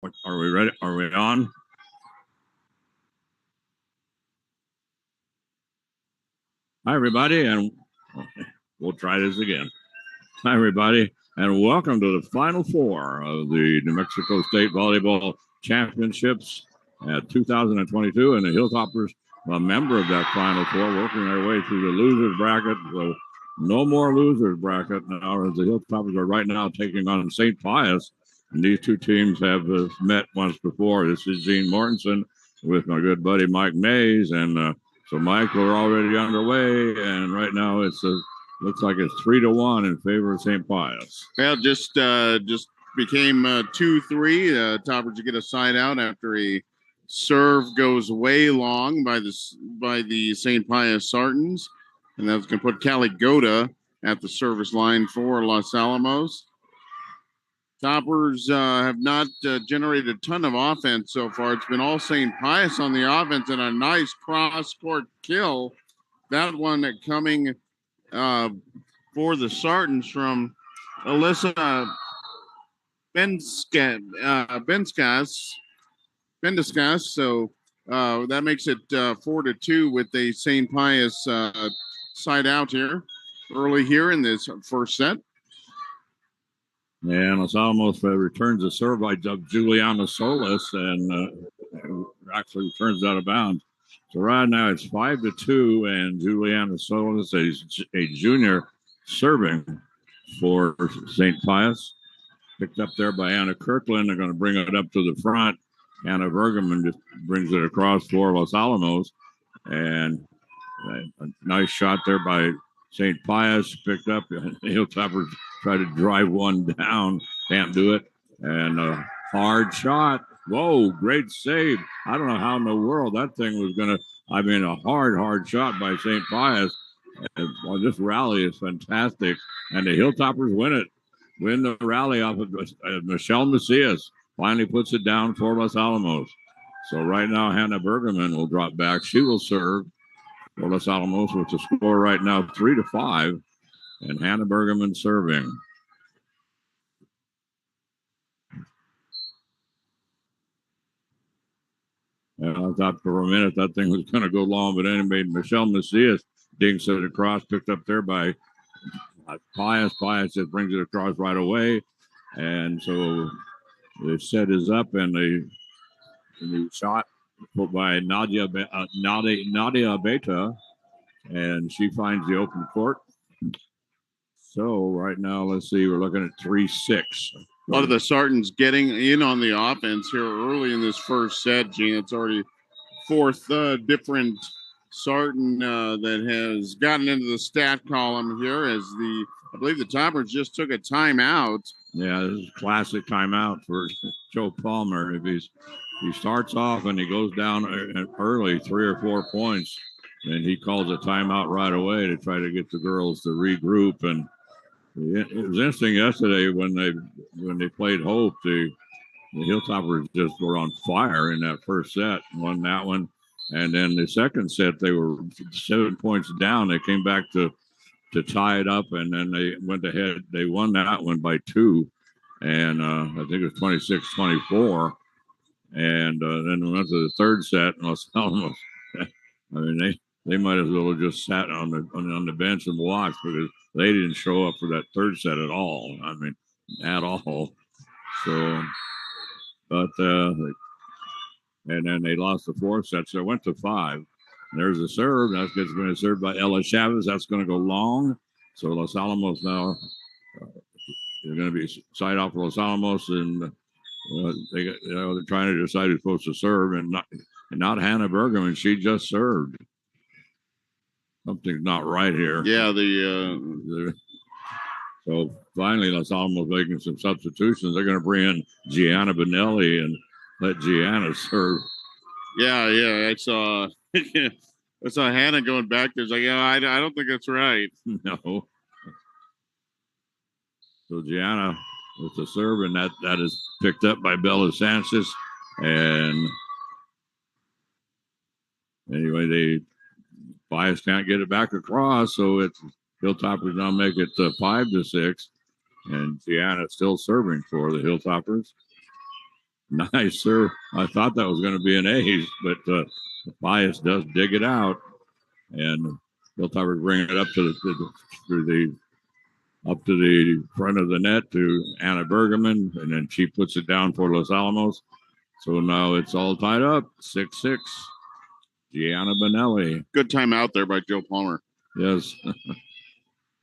Are we ready? Are we on? Hi, everybody, and we'll try this again. Hi, everybody, and welcome to the Final Four of the New Mexico State Volleyball Championships at 2022, and the Hilltoppers, a member of that Final Four, working their way through the losers bracket. So no more losers bracket now, as the Hilltoppers are right now taking on St. Pius. And these two teams have met once before. This is Gene Mortensen with my good buddy Mike Mays. And so, Mike, we're already underway. And right now looks like it's 3-1 in favor of St. Pius. Well, just became 2-3. Toppers get a side out after a serve goes way long by the St. Pius Sartans. And that's going to put Callie Goda at the service line for Los Alamos. Toppers have not generated a ton of offense so far. It's been all St. Pius on the offense and a nice cross-court kill. That one coming for the Sartans from Alyssa Bendiskas. So that makes it 4-2 with a St. Pius side out here early here in this first set. And Los Alamos returns a serve by Juliana Solis and actually returns out of bounds. So right now it's 5-2, and Juliana Solis, a junior, serving for St. Pius. Picked up there by Anna Kirkland. They're going to bring it up to the front. Anna Bergerman just brings it across for Los Alamos. And a nice shot there by St. Pius, picked up. The Hilltoppers try to drive one down. Can't do it. And a hard shot. Whoa, great save. I don't know how in the world that thing was going to, a hard shot by St. Pius. Well, this rally is fantastic. And the Hilltoppers win the rally off of Michelle Macias. Finally puts it down for Los Alamos. So right now, Hannah Bergerman will drop back. She will serve for Los Alamos with the score right now 3-5. And Hannah Bergerman serving. And I thought for a minute that thing was going to go long, but anyway, Michelle Macias dinks it across, picked up there by Pius. Pius just brings it across right away. And so the set is up, and the shot put by Nadia Beta, and she finds the open court. So right now, let's see, we're looking at 3-6. A lot of the Sartans getting in on the offense here early in this first set, Gene. It's already fourth different Sartan that has gotten into the stat column here as I believe the Toppers just took a timeout. Yeah, this is a classic timeout for Joe Palmer. If he starts off and he goes down early, 3 or 4 points, and he calls a timeout right away to try to get the girls to regroup. And it was interesting yesterday when they played Hope. The Hilltoppers just were on fire in that first set, won that one, and then the second set they were 7 points down. They came back to tie it up, and then they went ahead. They won that one by 2, and I think it was 26-24. And then we went to the third set, and Los Alamos. They might as well have just sat on the bench and watched, because they didn't show up for that third set at all. At all. So, but and then they lost the fourth set, so it went to 5. And there's a serve. That's going to be served by Ella Chavez. That's going to go long. So Los Alamos now they're going to be side off for Los Alamos, and they're trying to decide who's supposed to serve, and not Hannah Bergerman. She just served. Something's not right here. Yeah, so finally Los Alamos making some substitutions. They're going to bring in Gianna Benelli and let Gianna serve. Yeah, I saw Hannah going back there. It's like, I don't think that's right. No. So Gianna with the serve, and that is picked up by Bella Sanchez. And anyway, Pius can't get it back across, so it's Hilltoppers now make it 5-6, and Gianna still serving for the Hilltoppers. Nice, sir. I thought that was going to be an ace, but Pius does dig it out, and Hilltoppers bring it up to the front of the net to Anna Bergerman, and then she puts it down for Los Alamos. So now it's all tied up, 6-6. Gianna Benelli. Good time out there by Joe Palmer. Yes.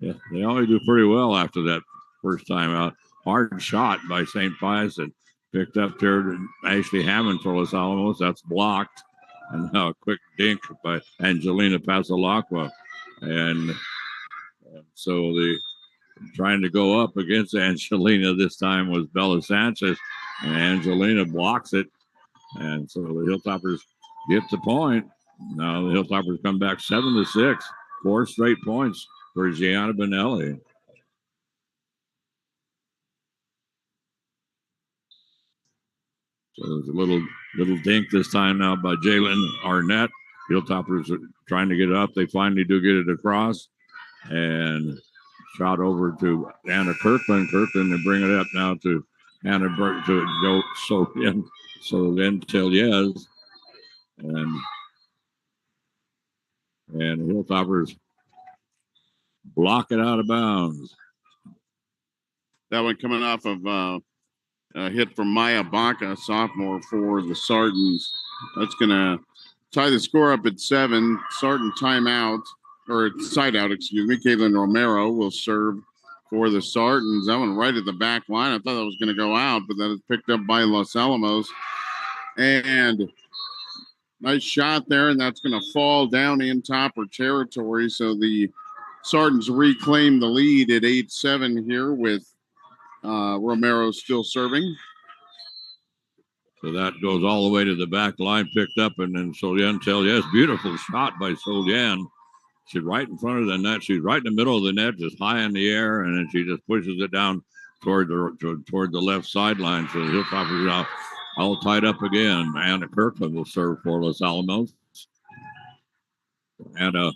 Yeah, they always do pretty well after that first time out. Hard shot by St. Pius and picked up there to Ashley Hammond for Los Alamos. That's blocked. And now a quick dink by Angelina Pasalacqua. And so the trying to go up against Angelina this time was Bella Sanchez. And Angelina blocks it. And so the Hilltoppers get the point. Now the Hilltoppers come back 7-6. 4 straight points for Gianna Benelli. So there's a little dink this time now by Jalen Arnett. Hilltoppers are trying to get it up. They finally do get it across. And shot over to Anna Kirkland. Kirkland to bring it up now to Anna to go so then Teliez. And Hilltoppers block it out of bounds. That one coming off of a hit from Maya Baca, sophomore for the Sartans. That's going to tie the score up at 7. Sarton timeout, or side out, excuse me. Caitlin Romero will serve for the Sartans. That one right at the back line. I thought that was going to go out, but then it's picked up by Los Alamos. And nice shot there, and that's going to fall down in Topper territory. So the Sartans reclaim the lead at 8-7 here with Romero still serving. So that goes all the way to the back line, picked up, and then Solian Teliez. Beautiful shot by Solian. She's right in front of the net. She's right in the middle of the net, just high in the air, and then she just pushes it down toward the left sideline. So the Hilltoppers now all tied up again. Anna Kirkland will serve for Los Alamos. Anna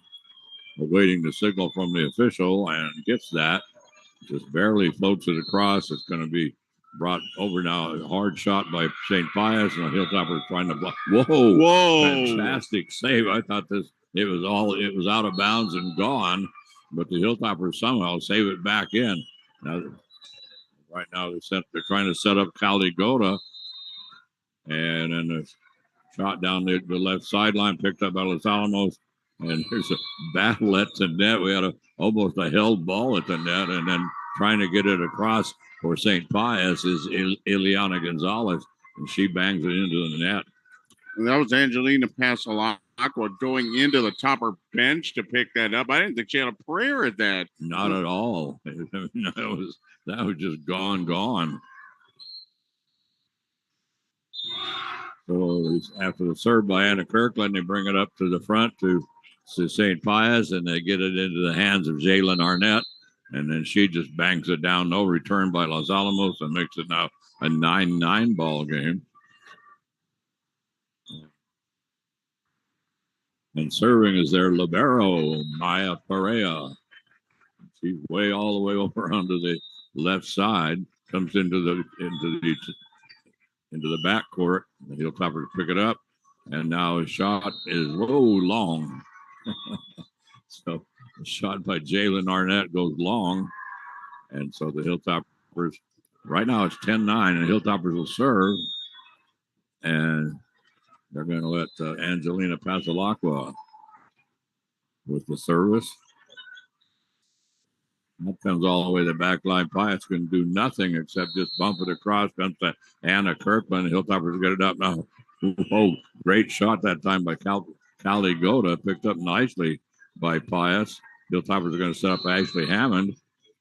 awaiting the signal from the official and gets that. Just barely floats it across. It's going to be brought over now. A hard shot by St. Pius, and the Hilltoppers trying to block. Whoa! Fantastic save. I thought it was out of bounds and gone, but the Hilltoppers somehow save it back in. Now, right now they're trying to set up Cali Goda, and then the shot down the left sideline picked up by Los Alamos, and there's a battle at the net. We had almost a held ball at the net, and then trying to get it across for St. Pius is Ileana Gonzalez, and she bangs it into the net. And that was Angelina Pasalacqua going into the Topper bench to pick that up. I didn't think she had a prayer at that. Not at all. That was just gone. So after the serve by Anna Kirkland, they bring it up to the front to St. Pius, and they get it into the hands of Jalen Arnett. And then she just bangs it down. No return by Los Alamos, and makes it now a 9-9 ball game. And serving is their libero, Maya Perea. She's all the way over onto the left side. Comes into the backcourt. The Hilltoppers pick it up, and now his shot is long. So the shot by Jalen Arnett goes long, and so the Hilltoppers right now it's 10-9, and the Hilltoppers will serve, and they're going to let Angelina Pasalacqua with the service. That comes all the way to the back line. Pius can do nothing except just bump it across. Comes to Anna Kirkland. Hilltoppers get it up now. Oh, great shot that time by Cali Goda. Picked up nicely by Pius. Hilltoppers are going to set up Ashley Hammond.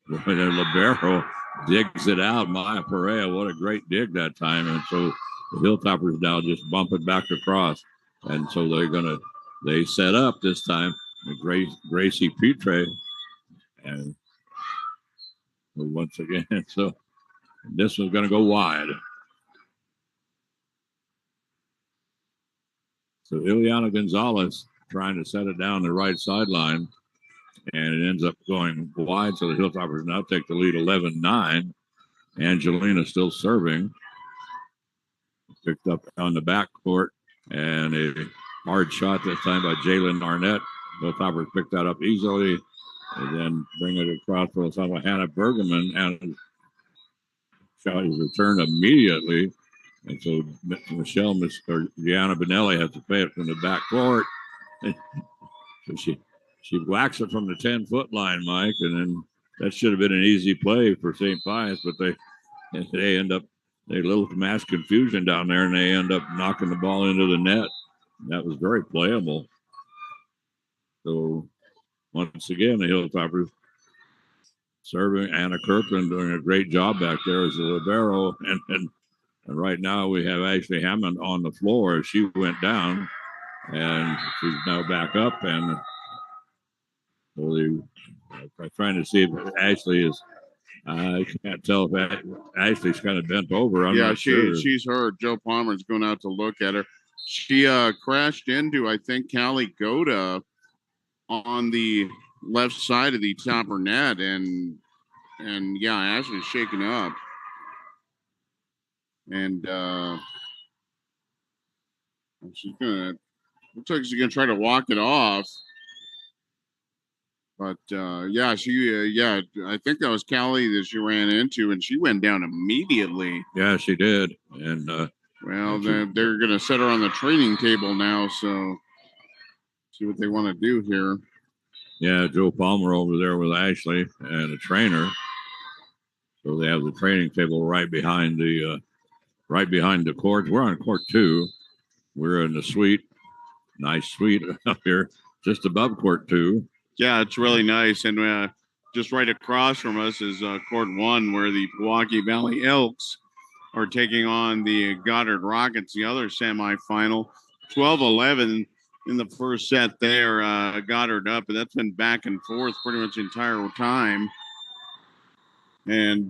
And then libero digs it out. Maya Perea, what a great dig that time. And so the Hilltoppers now just bump it back across. And so they set up this time Gracie Petre. And once again, so this one's going to go wide. So Ileana Gonzalez trying to set it down the right sideline, and it ends up going wide. So the Hilltoppers now take the lead 11-9. Angelina still serving. picked up on the backcourt, and a hard shot this time by Jalen Arnett. The Toppers picked that up easily, and then bring it across for the son of Hannah Bergman, and shot is returned immediately. And so or Gianna Benelli has to play it from the backcourt. So she whacks it from the 10-foot line, Mike, and then that should have been an easy play for St. Pius, but they end up a little mass confusion down there, and they end up knocking the ball into the net. That was very playable. So once again, the Hilltoppers serving. Anna Kirkland doing a great job back there as the libero, and right now we have Ashley Hammond on the floor as she went down, and she's now back up, and so I'm trying to see if Ashley is. I can't tell if Ashley's kind of bent over. I'm not sure. She's hurt. Joe Palmer's going out to look at her. She crashed into, I think, Callie Goda on the left side of the Topper net, and yeah, Ashley's shaken up, and she's gonna. Looks like she's gonna try to walk it off. But yeah, I think that was Callie that she ran into, and she went down immediately. Yeah, she did. And well, they're going to set her on the training table now, so see what they want to do here. Yeah, Joe Palmer over there with Ashley and a trainer. So they have the training table right behind the court. We're on court 2. We're in the suite, nice suite up here, just above court 2. Yeah, it's really nice. And just right across from us is court 1, where the Milwaukee Valley Elks are taking on the Goddard Rockets, the other semifinal. 12-11 in the first set there, Goddard up, and that's been back and forth pretty much the entire time. And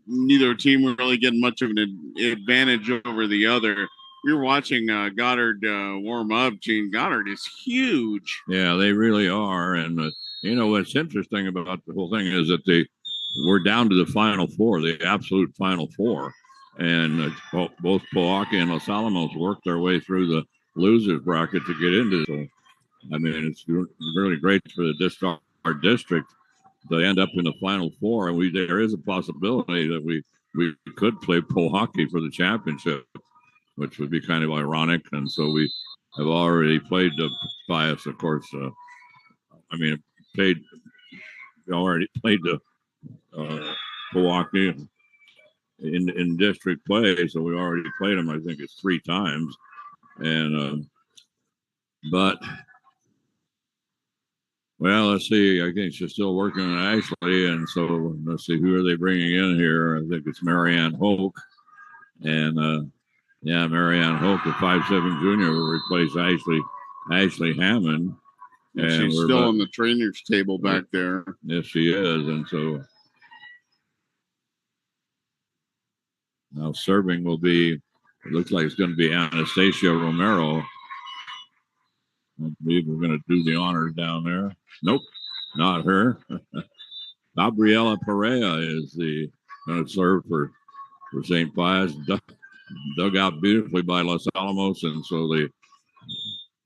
neither team were really getting much of an advantage over the other. We were watching Goddard warm up. Gene, Goddard is huge. Yeah, they really are. And, what's interesting about the whole thing is that we're down to the Final Four, the absolute Final Four. And both Milwaukee and Los Alamos worked their way through the losers bracket to get into it. So, I mean, it's really great for our district to end up in the Final Four. And there is a possibility that we could play Milwaukee for the championship, which would be kind of ironic. And so we have already played the Pius, of course. We already played the Milwaukee in district play, so we already played them. I think it's 3 times. And but well, let's see. I think she's still working on Ashley, and so let's see, who are they bringing in here? I think it's Marianne Hoke, and Marianne Hoke, the 5'7" junior, will replace Ashley Hammond. And she's still on the trainer's table back there. Yes, she is. And so now serving will be, it looks like it's going to be Anastasia Romero. I believe we're going to do the honors down there. Nope, not her. Gabriela Perea is going to serve for St. Pius. Dug out beautifully by Los Alamos, and so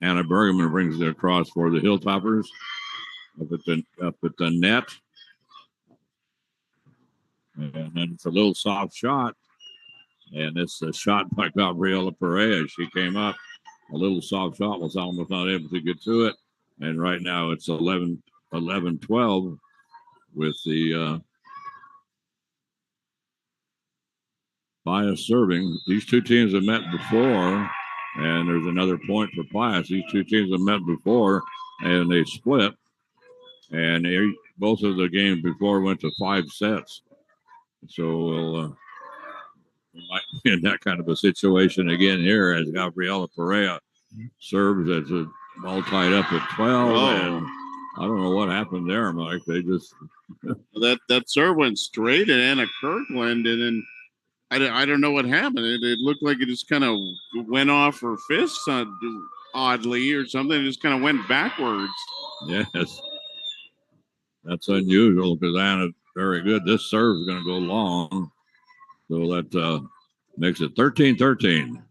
Anna Bergman brings it across for the Hilltoppers up at the net, and then it's a little soft shot, and it's a shot by Gabriela Perea. She came up, a little soft shot. Los Alamos not able to get to it, and right now it's 11-12 with the Pius serving. These two teams have met before, and there's another point for Pius. These two teams have met before, and they split. And both of the games before went to 5 sets. So we might be in that kind of a situation again here as Gabriela Perea serves as a ball tied up at 12. Oh. And I don't know what happened there, Mike. They just that serve went straight at Anna Kirkland, and then I don't know what happened. It looked like it just kind of went off her fist oddly or something. It just kind of went backwards. Yes. That's unusual because Anna's very good. This serve is going to go long. So that makes it 13-13.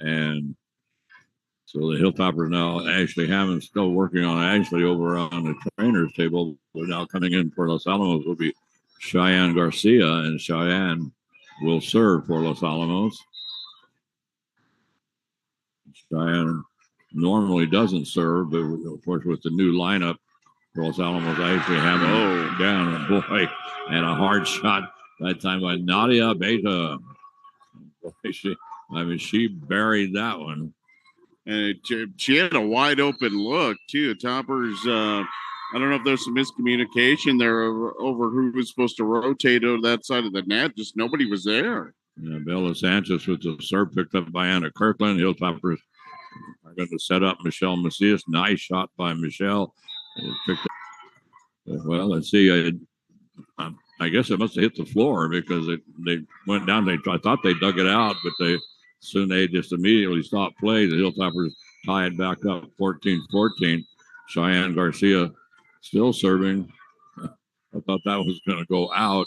And so the Hilltoppers now, Ashley Hammond still working on Ashley over on the trainer's table. But now coming in for Los Alamos will be Cheyenne Garcia, and Cheyenne will serve for Los Alamos. Cheyenne normally doesn't serve, but of course with the new lineup, Los Alamos Ashley Hammond down, boy, and a hard shot that time by Nadia Beta. She buried that one. And she had a wide open look, too. Toppers, I don't know if there's some miscommunication there over who was supposed to rotate over that side of the net. Just nobody was there. Yeah, Bella Sanchez with the serve picked up by Anna Kirkland. Hilltoppers are going to set up Michelle Macias. Nice shot by Michelle. Well, let's see. I guess it must have hit the floor because they went down. I thought they dug it out, but they just immediately stopped play. The Hilltoppers tied back up 14-14. Cheyenne Garcia still serving. I thought that was going to go out.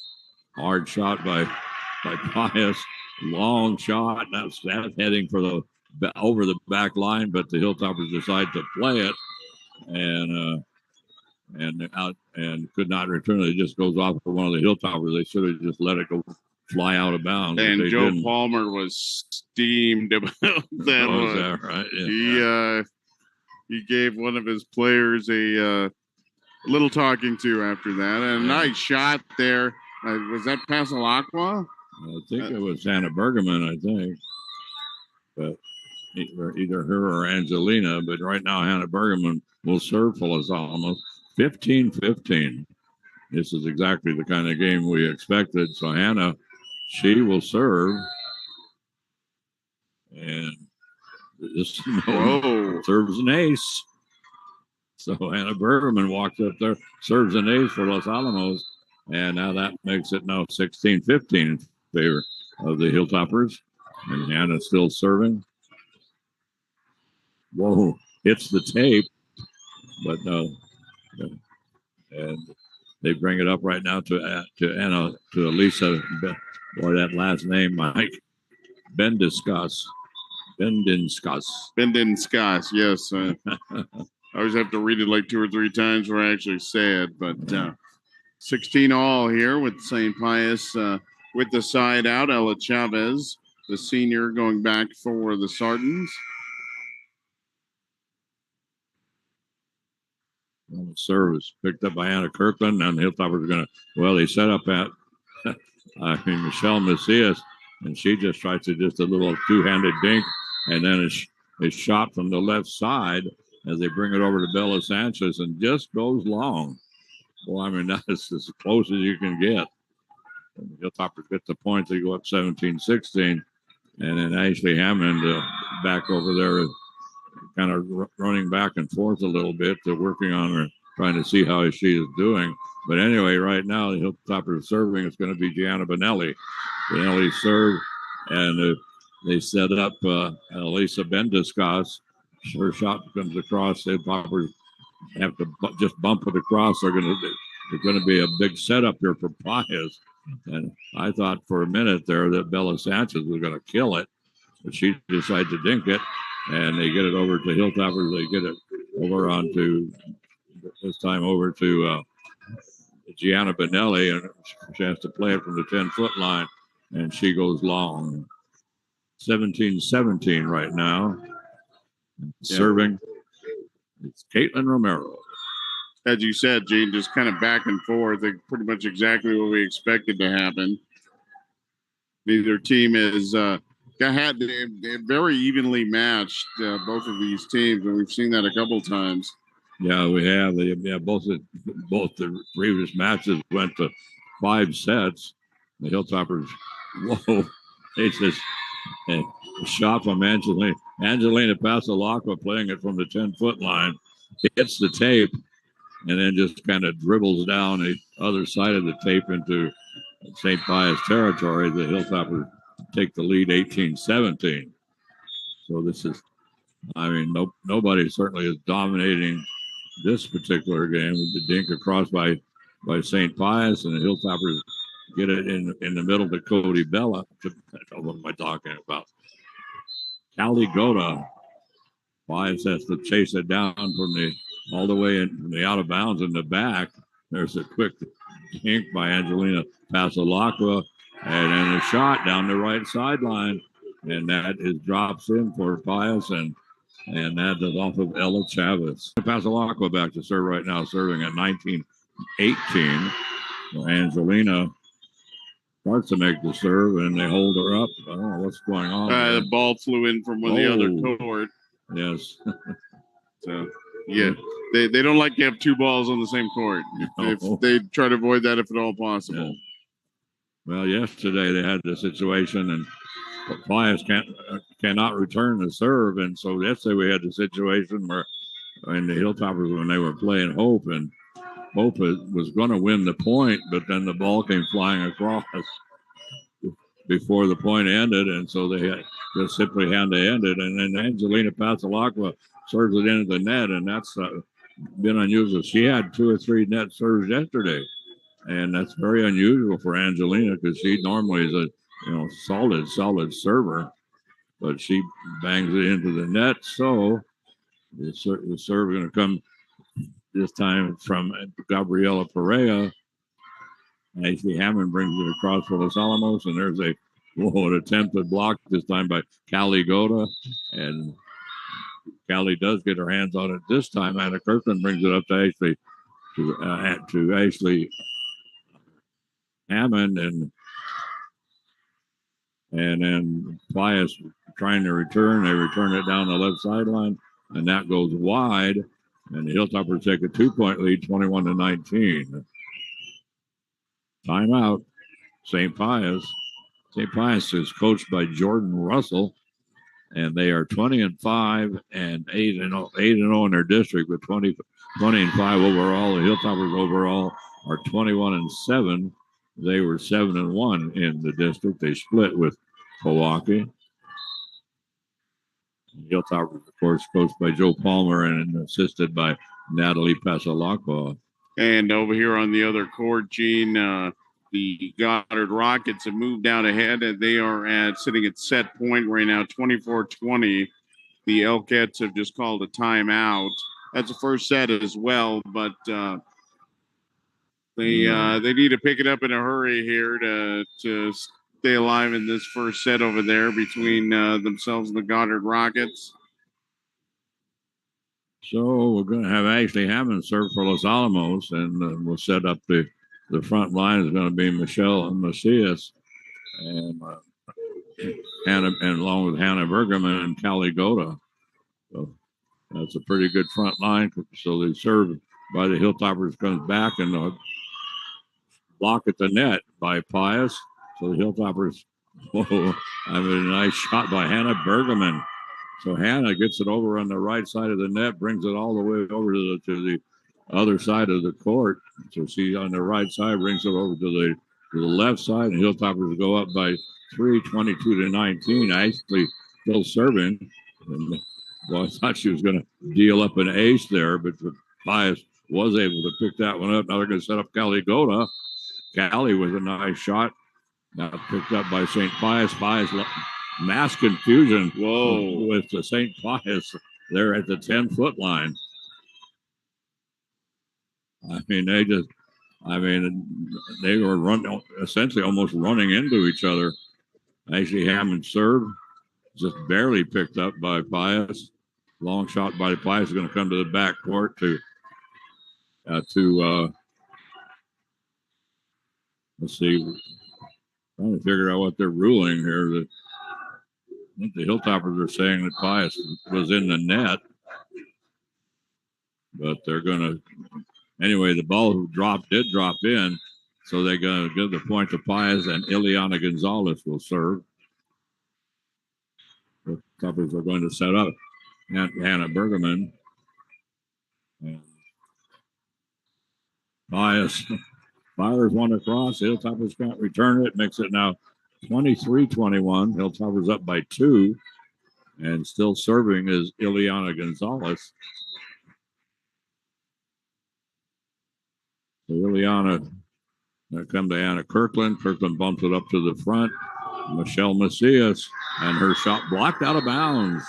Hard shot by Pius. Long shot. That's heading for over the back line, but the Hilltoppers decide to play it and could not return it. It just goes off for one of the Hilltoppers. They should have just let it go fly out of bounds. And Joe Palmer was steamed about that one. That right? Yeah. He gave one of his players a little talking to after that. And a nice shot there. Was that Pasalacqua? I think it was Hannah Bergman, I think. But either her or Angelina. But right now, Hannah Bergman will serve for Los Alamos. 15-15. This is exactly the kind of game we expected. So Hannah, she will serve. And this serves an ace. So Hannah Bergman walks up there, serves an ace for Los Alamos. And now that makes it now 16-15 in favor of the Hilltoppers. And Hannah still serving. Whoa, hits the tape. But no. And they bring it up right now to Elisa. Boy, that last name, Mike. Bendinskas, yes. I always have to read it like 2 or 3 times before I actually say it. But 16 all here with St. Pius with the side out. Ella Chavez, the senior, going back for the Sartans. The service picked up by Anna Kirkland, and the Hilltoppers are going to, they set up at, Michelle Macias, and she just tries to a little two-handed dink, and then it's shot from the left side as they bring it over to Bella Sanchez and just goes long. Well, that's as close as you can get. And the Hilltoppers get the point. They go up 17-16, and then Ashley Hammond back over there, kind of running back and forth a little bit. They're working on her, trying to see how she is doing. But anyway, right now, the Hilltoppers serving is going to be Gianna Benelli. Benelli serve, and they set up Elisa Bendiscas. Her shot comes across. The Hilltoppers have to just bump it across. There's going to be a big setup here for Pius. And I thought for a minute there that Bella Sanchez was going to kill it, but she decided to dink it. And they get it over to Hilltoppers. They get it over this time over to Gianna Benelli, and she has to play it from the 10-foot line, and she goes long. 17-17 right now. Serving, it's Caitlin Romero. As you said, Gene, just kind of back and forth. Pretty much exactly what we expected to happen. Neither team is they're very evenly matched, both of these teams, and we've seen that a couple times. Yeah, we have. Both the previous matches went to 5 sets. The Hilltoppers, it's just a shot from Angelina Pasalacqua playing it from the 10-foot line. Hits the tape and then just kind of dribbles down the other side of the tape into St. Pius territory. The Hilltoppers take the lead 18-17. So this is, nobody certainly is dominating this particular game with the dink across by St. Pius, and the Hilltoppers get it in the middle to Cody Bella. What am I talking about? Callie Goda. Pius has to chase it down from all the way in the out of bounds in the back. There's a quick kink by Angelina Pasalacqua, and then a shot down the right sideline, and that drops in for Pius, and that is off of Ella Chavez. Pasalacqua back to serve right now, serving at 19-18. Angelina starts to make the serve, and they hold her up. I don't know what's going on. The ball flew in from the other court. Yes. So, yeah, they don't like to have two balls on the same court. They try to avoid that if at all possible. Yeah. Well, yesterday they had the situation, and Pius cannot return the serve, and so yesterday we had the situation where in the Hilltoppers when they were playing Hope, and Hope was going to win the point, but then the ball came flying across before the point ended, and so they just simply had to end it. And then Angelina Pasalacqua serves it into the net, and that's been unusual. She had 2 or 3 net serves yesterday, and that's very unusual for Angelina because she normally is a solid server, but she bangs it into the net. So the serve is going to come this time from Gabriela Perea. Ashley Hammond brings it across for Los Alamos, and there's an attempted block this time by Callie Goda, and Callie does get her hands on it this time. Anna Kirkland brings it up to Ashley Hammond, and then Pius trying to return. They return it down the left sideline, and that goes wide, and the Hilltoppers take a 2-point lead, 21-19. Timeout, St. Pius. St. Pius is coached by Jordan Russell, and they are 20-5 and 8-0 in their district, but 20-5 overall. The Hilltoppers overall are 21-7. They were 7-1 in the district. They split with Milwaukee. Hilltoppers, of course, coached by Joe Palmer and assisted by Natalie Pasalacqua. And over here on the other court, Gene, the Goddard Rockets have moved down ahead, and they are sitting at set point right now, 24-20. The Elkettes have just called a timeout. That's the first set as well, but they need to pick it up in a hurry here to stay alive in this first set over there between themselves and the Goddard Rockets. So we're going to have Ashley Hammond serve for Los Alamos, and we'll set up the front line is going to be Michelle Macias and Hannah, and along with Hannah Bergerman and Callie Goda. So that's a pretty good front line. So they serve by the Hilltoppers comes back and block at the net by Pius. So the Hilltoppers, a nice shot by Hannah Bergerman. So Hannah gets it over on the right side of the net, brings it all the way over to the other side of the court. So she's on the right side, brings it over to the left side, and Hilltoppers go up by 3, 22-19. Actually still serving. And, well, I thought she was going to deal up an ace there, but Pius was able to pick that one up. Now they're going to set up Callie Goda. Callie with a nice shot. Now picked up by St. Pius. Pius mass confusion with the St. Pius there at the 10-foot line. I mean, they were essentially almost running into each other. Actually, Hammond served, just barely picked up by Pius. Long shot by Pius is going to come to the back court to let's see, trying to figure out what they're ruling here. I think the Hilltoppers are saying that Pius was in the net, but they're going to, anyway, the ball did drop in, so they're going to give the point to Pius, and Ileana Gonzalez will serve. The Hilltoppers are going to set up Hannah Bergerman. And Pius fires one across. Hilltoppers can't return it. Makes it now 23-21. Hilltoppers up by 2. And still serving is Ileana Gonzalez. So Ileana There come to Anna Kirkland. Kirkland bumps it up to the front. Michelle Macias, and her shot blocked out of bounds.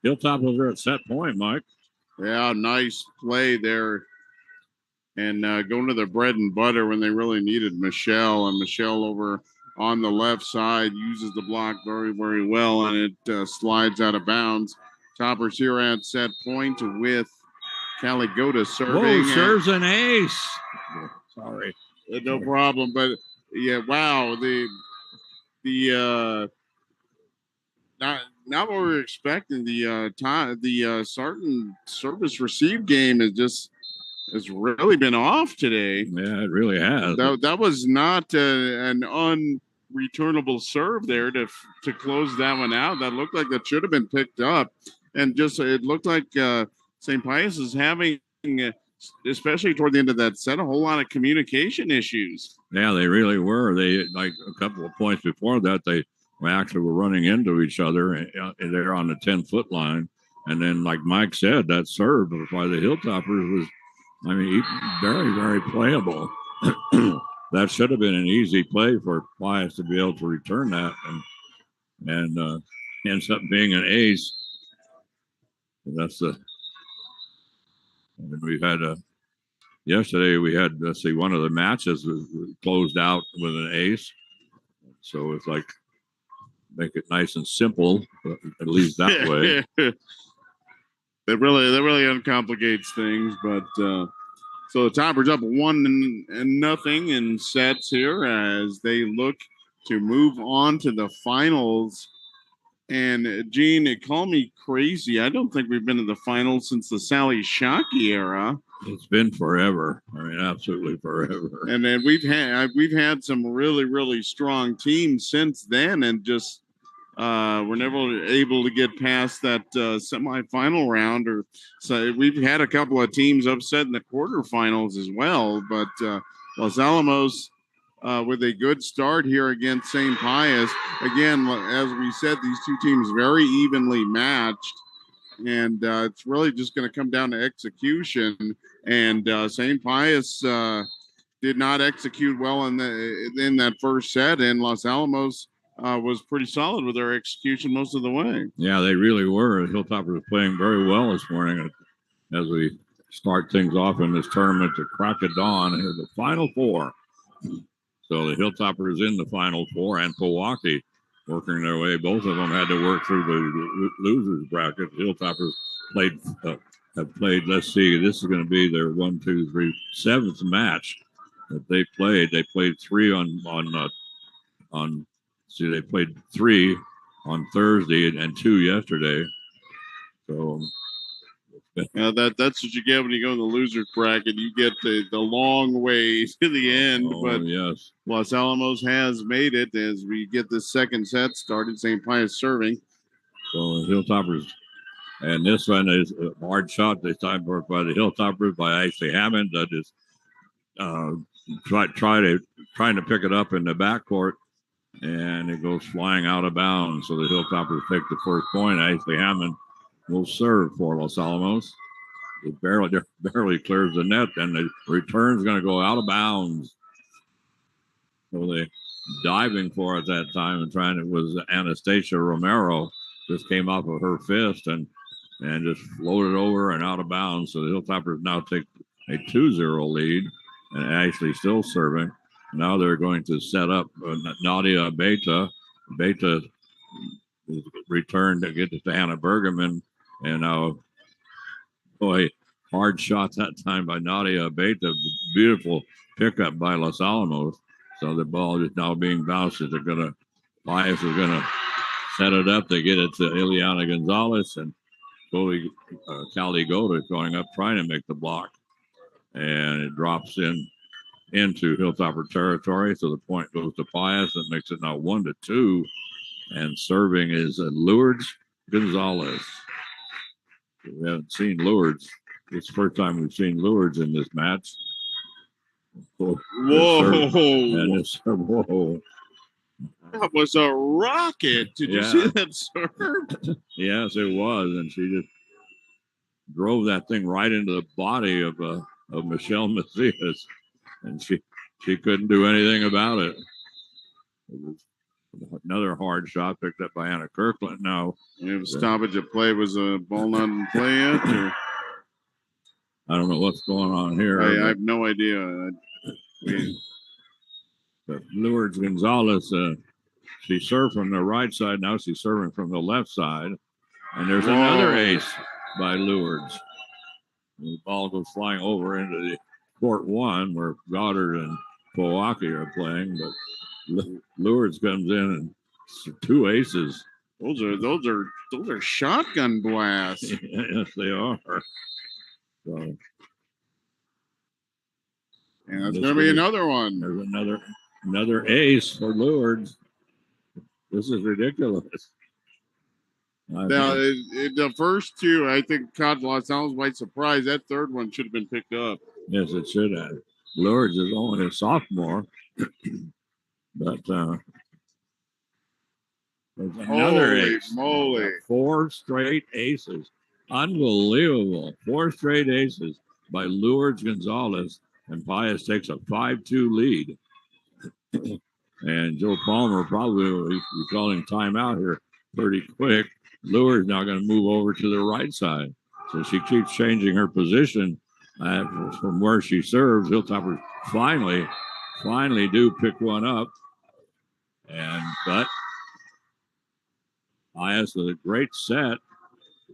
Hilltoppers are at set point, Mike. Yeah, nice play there. And going to the bread and butter when they really needed Michelle. And Michelle over on the left side uses the block very, very well, and it slides out of bounds. Toppers here at set point with Callie Goda serving. Whoa, serves an ace. Sorry. No problem. But, yeah, wow. Not what we were expecting. The Sarton service receive game has really been off today. Yeah, it really has. That was not an unreturnable serve there to close that one out. That looked like that should have been picked up, and it looked like St. Pius is having, especially toward the end of that set, a whole lot of communication issues. Yeah, they really were. They, like a couple of points before that, they actually were running into each other there on the 10-foot line. And then, like Mike said, that serve by the Hilltoppers was, I mean, very, very playable. That should have been an easy play for Pius to be able to return that and ends up being an ace. That's we've had yesterday we had, let's see, one of the matches was closed out with an ace. So it's like, make it nice and simple, at least that way. That really uncomplicates things. But so the Toppers up 1-0 in sets here as they look to move on to the finals. And Gene, call me crazy, I don't think we've been to the finals since the Sally Shockey era. It's been forever. I mean, absolutely forever. And then we've had some really, really strong teams since then, and just we're never able to get past that semifinal round. Or so we've had a couple of teams upset in the quarterfinals as well. But Los Alamos with a good start here against St. Pius. Again, as we said, these two teams very evenly matched. And it's really just going to come down to execution. And St. Pius did not execute well in that first set, and Los Alamos was pretty solid with their execution most of the way. Yeah, they really were. Hilltoppers were playing very well this morning as we start things off in this tournament to crack of dawn. Here's the Final Four. So the Hilltoppers in the Final Four, and Milwaukee working their way. Both of them had to work through the losers bracket. The Hilltoppers have played. Let's see, this is going to be their 7th match that they played. They played three they played 3 on Thursday and 2 yesterday. So that's what you get when you go in the losers bracket. You get the long way to the end. But yes, Los Alamos has made it as we get this second set started. St. Pius serving. So Hilltoppers, and this one is a hard shot this time by the Hilltoppers by Ashley Hammond. That is trying to pick it up in the backcourt, and it goes flying out of bounds. So the Hilltoppers take the first point. Ashley Hammond will serve for Los Alamos. It barely clears the net, and the return's going to go out of bounds. So they diving for it that time and it was Anastasia Romero, just came off of her fist and just floated over and out of bounds. So the Hilltoppers now take a 2-0 lead, and Ashley still serving. Now they're going to set up Nadia Beta. Beta returned to get to Hannah Bergerman. And now, hard shot that time by Nadia Beta. Beautiful pickup by Los Alamos. So the ball is now being bounced. Pius is going to set it up. They get it to Ileana Gonzalez, and Callie Goda going up trying to make the block. And it drops into Hilltopper territory. So the point goes to Pius. It makes it now 1-2. And serving is Lourdes Gonzalez. We haven't seen Lourdes. It's the first time we've seen Lourdes in this match. Whoa! Whoa! That was a rocket. Did you see that serve? Yes, it was, and she just drove that thing right into the body of Michelle Macias, and she she couldn't do anything about it. It was another hard shot picked up by Anna Kirkland. Now, If stoppage of play, was a ball not in play yet? Or? I don't know what's going on here. I have no idea. But Lourdes Gonzalez, she served from the right side. Now she's serving from the left side. And there's another ace by Lourdes. The ball goes flying over into the court one where Goddard and Powaki are playing. But Lourdes comes in and 2 aces. Those are shotgun blasts. Yes, they are. So, and that's going to be another one. There's another ace for Lourdes. This is ridiculous. Now, the first 2, I think, caught Los Alamos by surprise. That third one should have been picked up. Yes, it should have. Lourdes is only a sophomore. But there's another ace. Moly. 4 straight aces. Unbelievable. 4 straight aces by Lourdes Gonzalez. And Pius takes a 5-2 lead. And Joe Palmer probably will be calling timeout here pretty quick. Lourdes now going to move over to the right side. So she keeps changing her position from where she serves. Hilltoppers finally do pick one up. But Pius with a great set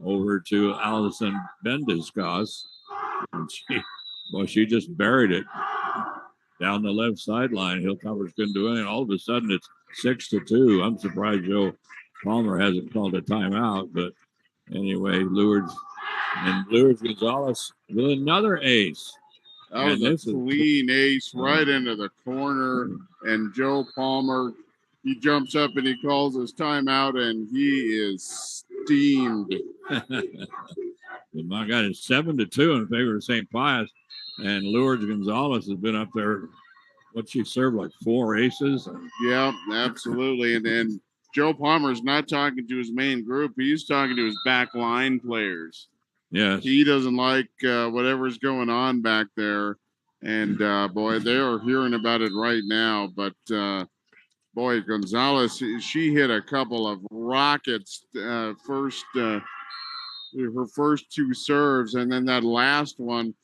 over to Allison Bendiscos. And she just buried it down the left sideline. Hilltoppers couldn't do anything. All of a sudden, it's 6-2. I'm surprised Joe Palmer hasn't called a timeout. But anyway, Lourdes Gonzalez with another ace. That was a clean ace right into the corner. And Joe Palmer, he jumps up and he calls his timeout, and he is steamed. My God, it's 7-2 in favor of St. Pius. And Lourdes Gonzalez has been up there. What she served, like 4 aces? Yeah, absolutely. And then Joe Palmer's not talking to his main group. He's talking to his back line players. Yes. He doesn't like whatever's going on back there. And, boy, they are hearing about it right now. But, boy, Gonzalez, she hit a couple of rockets her first 2 serves. And then that last one,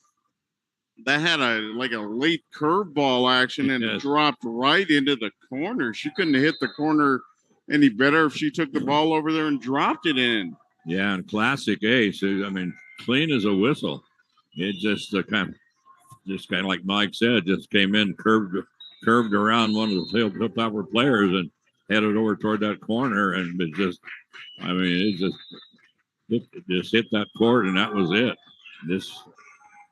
that had a late curveball action and it dropped right into the corner. She couldn't have hit the corner any better if she took the ball over there and dropped it in. Yeah, and classic ace. I mean, clean as a whistle. It just kind of like Mike said, just came in, curved around one of the Hilltopper players and headed over toward that corner, and it just hit that court, and that was it. This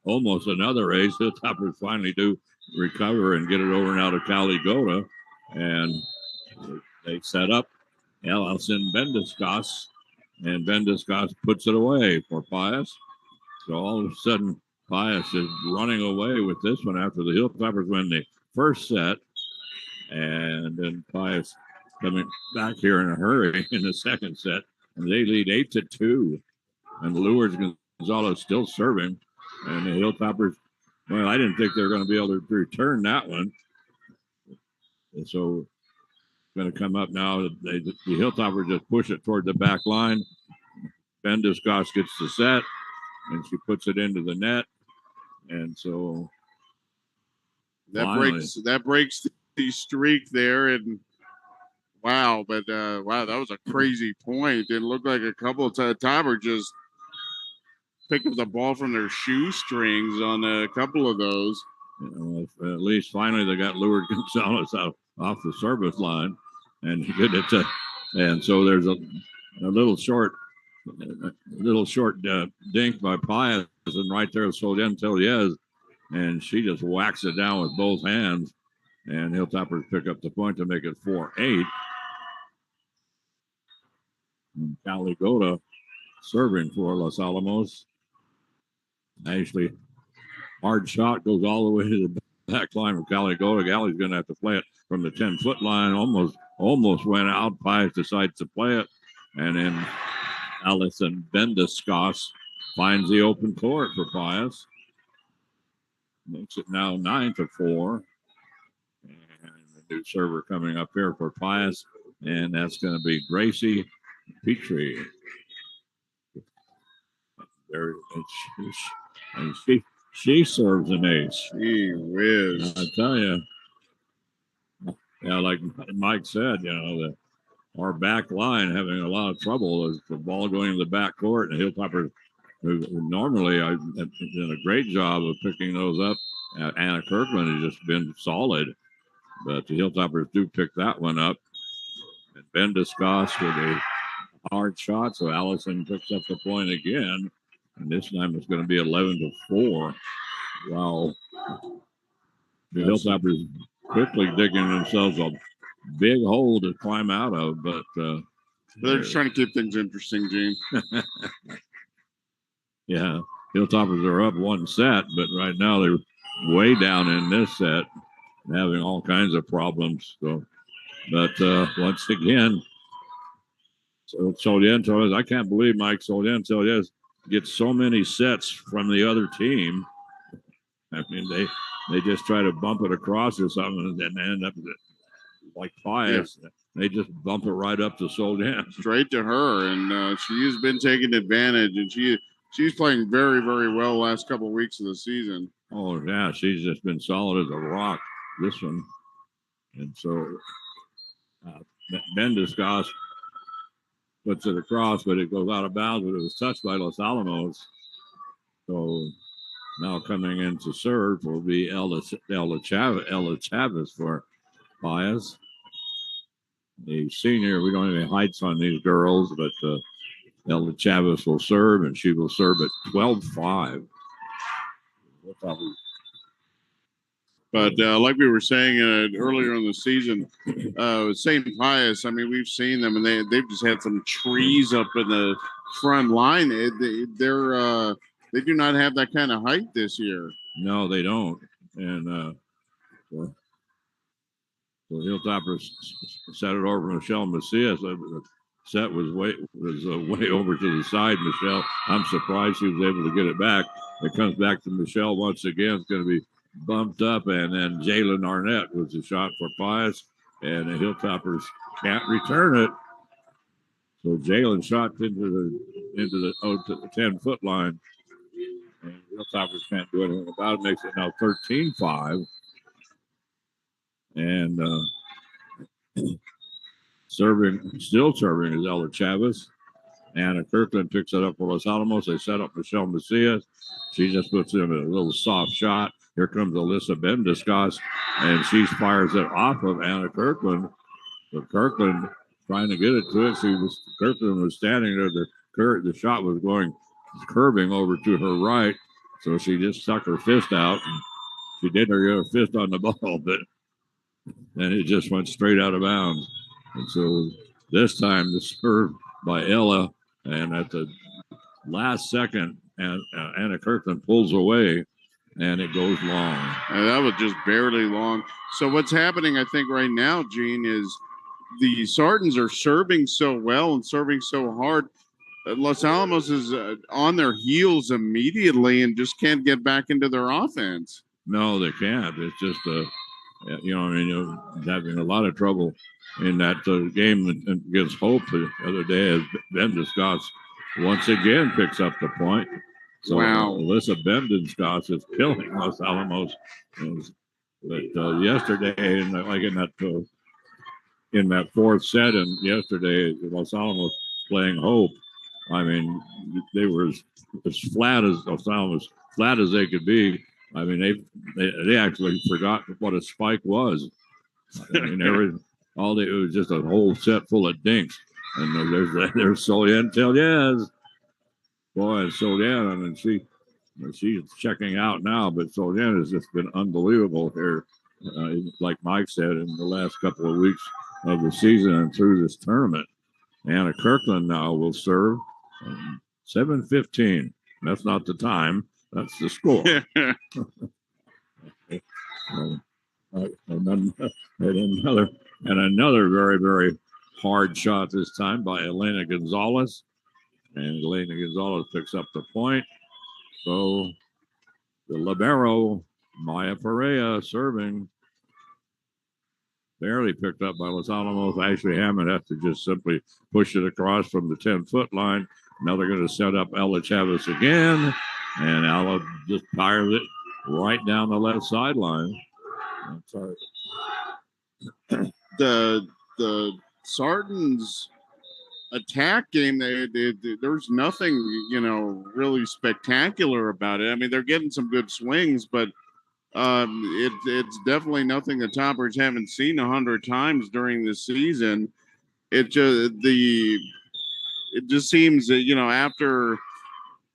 almost another ace. Hilltoppers finally do recover and get it over now to Caligota, and they set up Allison Bendiscos, and Bendiscos puts it away for Pius. So all of a sudden, Pius is running away with this one after the Hilltoppers win the first set, and then Pius coming back here in a hurry in the second set, and they lead 8-2. And Lourdes Gonzalez still serving, and the Hilltoppers. Well, I didn't think they were going to be able to return that one. And so going to come up now. The Hilltoppers just push it toward the back line. Bendiscos gets the set, and she puts it into the net. And so that breaks the streak there. And wow, but that was a crazy point. It looked like a couple of Toppers just picked up the ball from their shoestrings on a couple of those. At least finally they got Lourdes Gonzalez off the service line, and and so there's a little short dink by Pius, and right there Soledad Teliez, and she just whacks it down with both hands, and Hilltoppers pick up the point to make it 4-8. And Caligota serving for Los Alamos. Actually, hard shot goes all the way to the back line of Caligota. Galley's going to have to play it from the 10-foot line. Almost went out. Pius decides to play it. And then Allison Bendiscos finds the open court for Pius. Makes it now 9-4. new server coming up here for Pius, and that's going to be Gracie Petrie. There, and she serves an ace. Gee whiz. I tell you, yeah, like Mike said, our back line having a lot of trouble as the ball going to the back court, and Hilltoppers, who normally have done a great job of picking those up. Anna Kirkland has just been solid, but the Hilltoppers do pick that one up. And Ben Discuss with a hard shot, so Allison picks up the point again, and this time it's going to be 11-4. Wow. The Hilltoppers quickly digging themselves a big hole to climb out of, but they're just trying to keep things interesting, Gene. Yeah, Hilltoppers are up one set, but right now they're way down in this set, having all kinds of problems. So, but once again, Solian, I can't believe Mike Solian gets so many sets from the other team. I mean, they just try to bump it across or something and end up like Pius. Yeah. They just bump it right up to Solian. Straight to her, and she's been taking advantage, and she's playing very, very well last couple of weeks of the season. Oh, yeah, she's just been solid as a rock, this one. And so Ben Discuss puts it across, but it goes out of bounds, but it was touched by Los Alamos. So now coming in to serve will be Ella Chavez for Pius. The senior, we don't have any heights on these girls, but Ella Chavez will serve, and she will serve at 12-5. But like we were saying earlier in the season, St. Pius, I mean, we've seen them, and they've just had some trees up in the front line. They do not have that kind of height this year. No, they don't. And so Hilltoppers set it over Michelle Macias. The set was way over to the side. Michelle, I'm surprised she was able to get it back. It comes back to Michelle once again. It's going to be bumped up, and then Jalen Arnett was the shot for Pius, and the Hilltoppers can't return it. So Jalen shot into the 10-foot line, and Hilltoppers can't do anything about it. Makes it now 13-5. And still serving is Ella Chavez. Anna Kirkland picks it up for Los Alamos. They set up Michelle Macias. She just puts in a little soft shot. Here comes Alyssa Bendiscos, and she fires it off of Anna Kirkland. But Kirkland trying to get it to it. Kirkland was standing there. The shot was curving over to her right, so she just stuck her fist out. And she didn't get her fist on the ball, but then it just went straight out of bounds. And so this time the serve by Ella, and at the last second, Anna Kirkland pulls away, and it goes long. And that was just barely long. So what's happening, I think, right now, Gene, is the Sartans are serving so well and serving so hard. Los Alamos is on their heels immediately and just can't get back into their offense. No, they can't. It's just having a lot of trouble in that game against Hope the other day, as Ben Discuss once again picks up the point. So wow. Alyssa Bendenscott is killing Los Alamos. But yesterday, in that fourth set, and yesterday Los Alamos playing Hope. I mean, they were as flat as Los Alamos, flat as they could be. I mean, they actually forgot what a spike was. I mean, it was just a whole set full of dinks. And there's Solian Tellez. Boy, Solian, I mean, she's checking out now, but Solian has just been unbelievable here, like Mike said, in the last couple of weeks of the season and through this tournament. Anna Kirkland now will serve 7:15. That's not the time. That's the score. Another very, very hard shot this time by Elena Gonzalez. And Elena Gonzalez picks up the point. So the libero, Maya Perea, serving. barely picked up by Los Alamos. Ashley Hammond has to just simply push it across from the 10-foot line. Now they're going to set up Ella Chavez again, and Ella just fires it right down the left sideline. Sorry. The Sartans attack game, there's nothing, really spectacular about it. I mean, they're getting some good swings, but it's definitely nothing the Toppers haven't seen 100 times during the season. It just seems that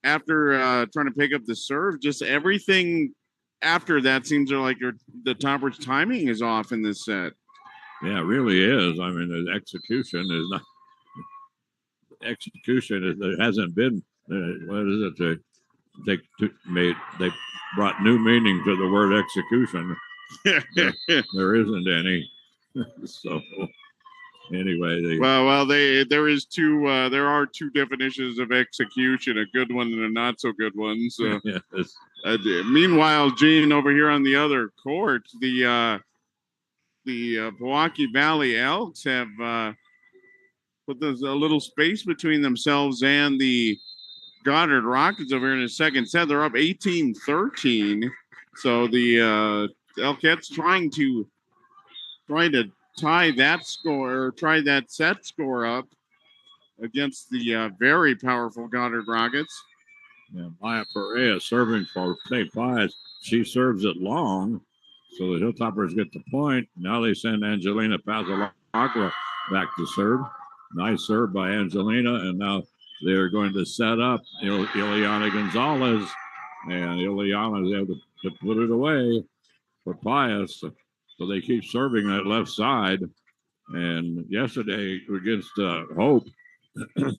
after trying to pick up the serve, just everything after that seems like the Toppers' timing is off in this set. Yeah, it really is. I mean, the execution is not. It hasn't been. What is it? They brought new meaning to the word execution. There isn't any. So anyway, there are two definitions of execution: a good one and a not so good one. So, yes. Meanwhile, Gene over here on the other court, the Milwaukee Valley Elks have put a little space between themselves and the Goddard Rockets over here in the second set. They're up 18-13. So the Elkettes trying to tie that score, or try that set score up against the very powerful Goddard Rockets. Yeah, Maya Perea serving for St. Pius. She serves it long, so the Hilltoppers get the point. Now they send Angelina Pazalacqua back to serve. Nice serve by Angelina, and now they're going to set up Ileana Gonzalez, and Ileana is able to put it away for Pius. So they keep serving that left side. And yesterday against Hope,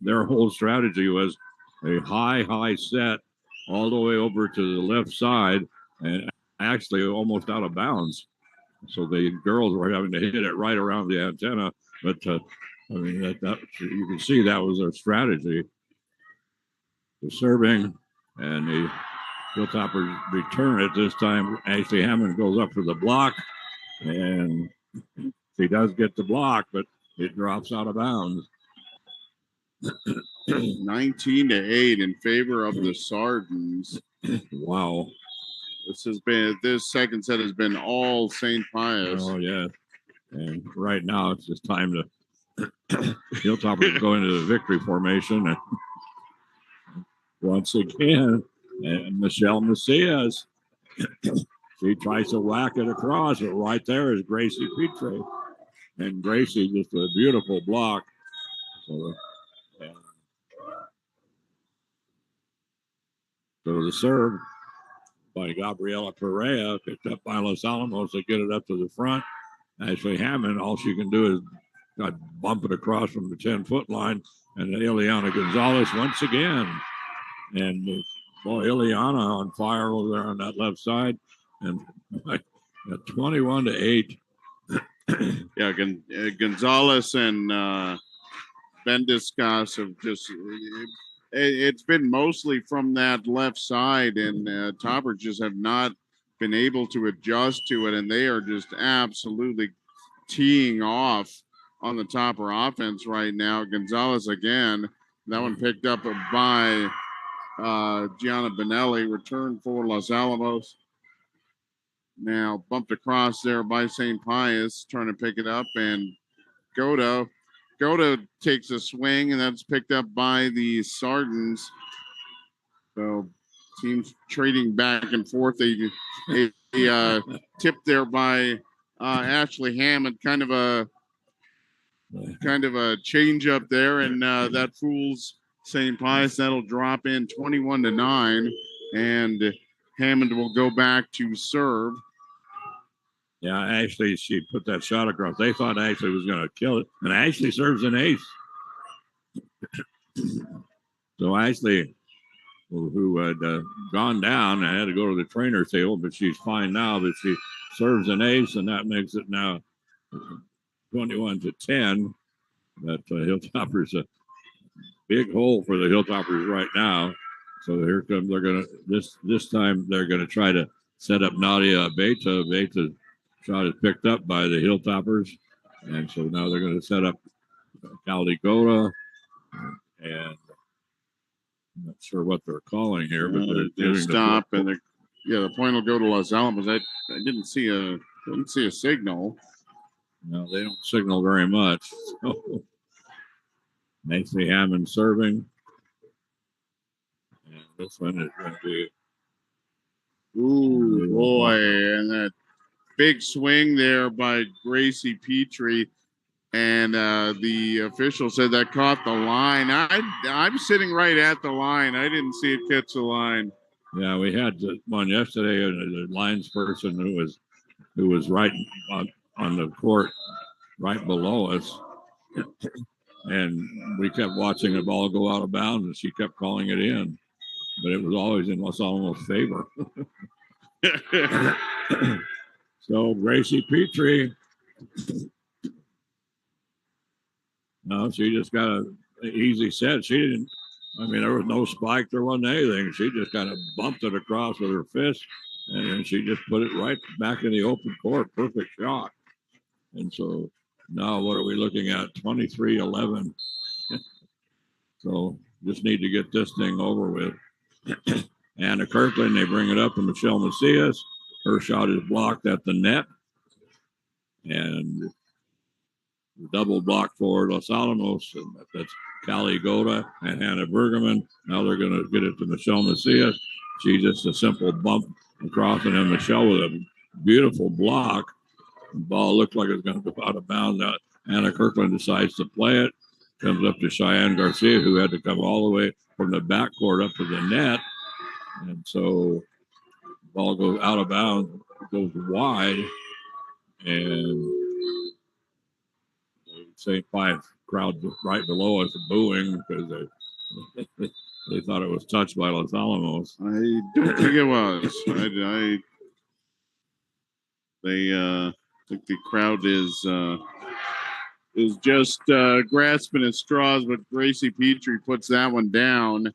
their whole strategy was a high set all the way over to the left side and actually almost out of bounds. So the girls were having to hit it right around the antenna. But, I mean, that you can see that was their strategy. The serving, and the Hilltoppers return it this time. Ashley Hammond goes up for the block, and she does get the block, but it drops out of bounds. 19-8 in favor of the Sardins. Wow. This second set has been all St. Pius. Oh, yeah. And right now it's just time to Hilltoppers go into the victory formation. And once again, and Michelle Macias, she tries to whack it across, but right there is Gracie Petre. And Gracie just a beautiful block. So the serve by Gabriela Perea, picked up by Los Alamos to get it up to the front. Ashley Hammond, all she can do is bump it across from the 10-foot line. And Ileana Gonzalez once again. And boy, Ileana on fire over there on that left side. And 21-8. Yeah, Gonzalez and Bendiscas have just, it's been mostly from that left side, and Toppers just have not been able to adjust to it, and they are just absolutely teeing off on the Topper offense right now. Gonzalez again, that one picked up by Gianna Benelli, return for Los Alamos. Now bumped across there by St. Pius, trying to pick it up, and Goda takes a swing, and that's picked up by the Sardins. So teams trading back and forth. A tip there by Ashley Hammond, kind of a change up there, and that fools St. Pius. That'll drop in 21-9, and Hammond will go back to serve. Yeah, Ashley, she put that shot across. They thought Ashley was going to kill it, and Ashley serves an ace. So Ashley, who had gone down and had to go to the trainer's table, but she's fine now that she serves an ace, and that makes it now 21-10. But Hilltoppers, a big hole for the Hilltoppers right now. So here comes, they're going to, this time they're going to try to set up Nadia Beta. Beta shot is picked up by the Hilltoppers. And so now they're going to set up Caligoda. And I'm not sure what they're calling here, but they're stop and the point will go to Los Alamos. I didn't see a signal. No, they don't signal very much. So, Macy Hammond serving. And this one is going to be. Ooh, boy. And that big swing there by Gracie Petrie. And the official said that caught the line. I'm sitting right at the line. I didn't see it catch the line. Yeah, we had one yesterday, and the lines person who was right on the court right below us. And we kept watching the ball go out of bounds, and she kept calling it in. But it was always in Los Alamos' favor. So Gracie Petrie, no, she just got an easy set. She didn't, there was no spike, there wasn't anything. She just kind of bumped it across with her fist, and then she just put it right back in the open court. Perfect shot. And so now what are we looking at? 23-11. So just need to get this thing over with. Anna Kirkland, they bring it up to Michelle Macias. Her shot is blocked at the net. And double block for Los Alamos. And that's Callie Goda and Hannah Bergerman. Now they're going to get it to Michelle Macias. She just a simple bump across, and then Michelle with a beautiful block. The ball looked like it was going to go out of bounds. Now Anna Kirkland decides to play it. Comes up to Cheyenne Garcia, who had to come all the way from the backcourt up to the net. And so the ball goes out of bounds, goes wide, and St. Pius crowd right below us booing because they thought it was touched by Los Alamos. I don't think it was. I think the crowd is just grasping at straws, but Gracie Petrie puts that one down.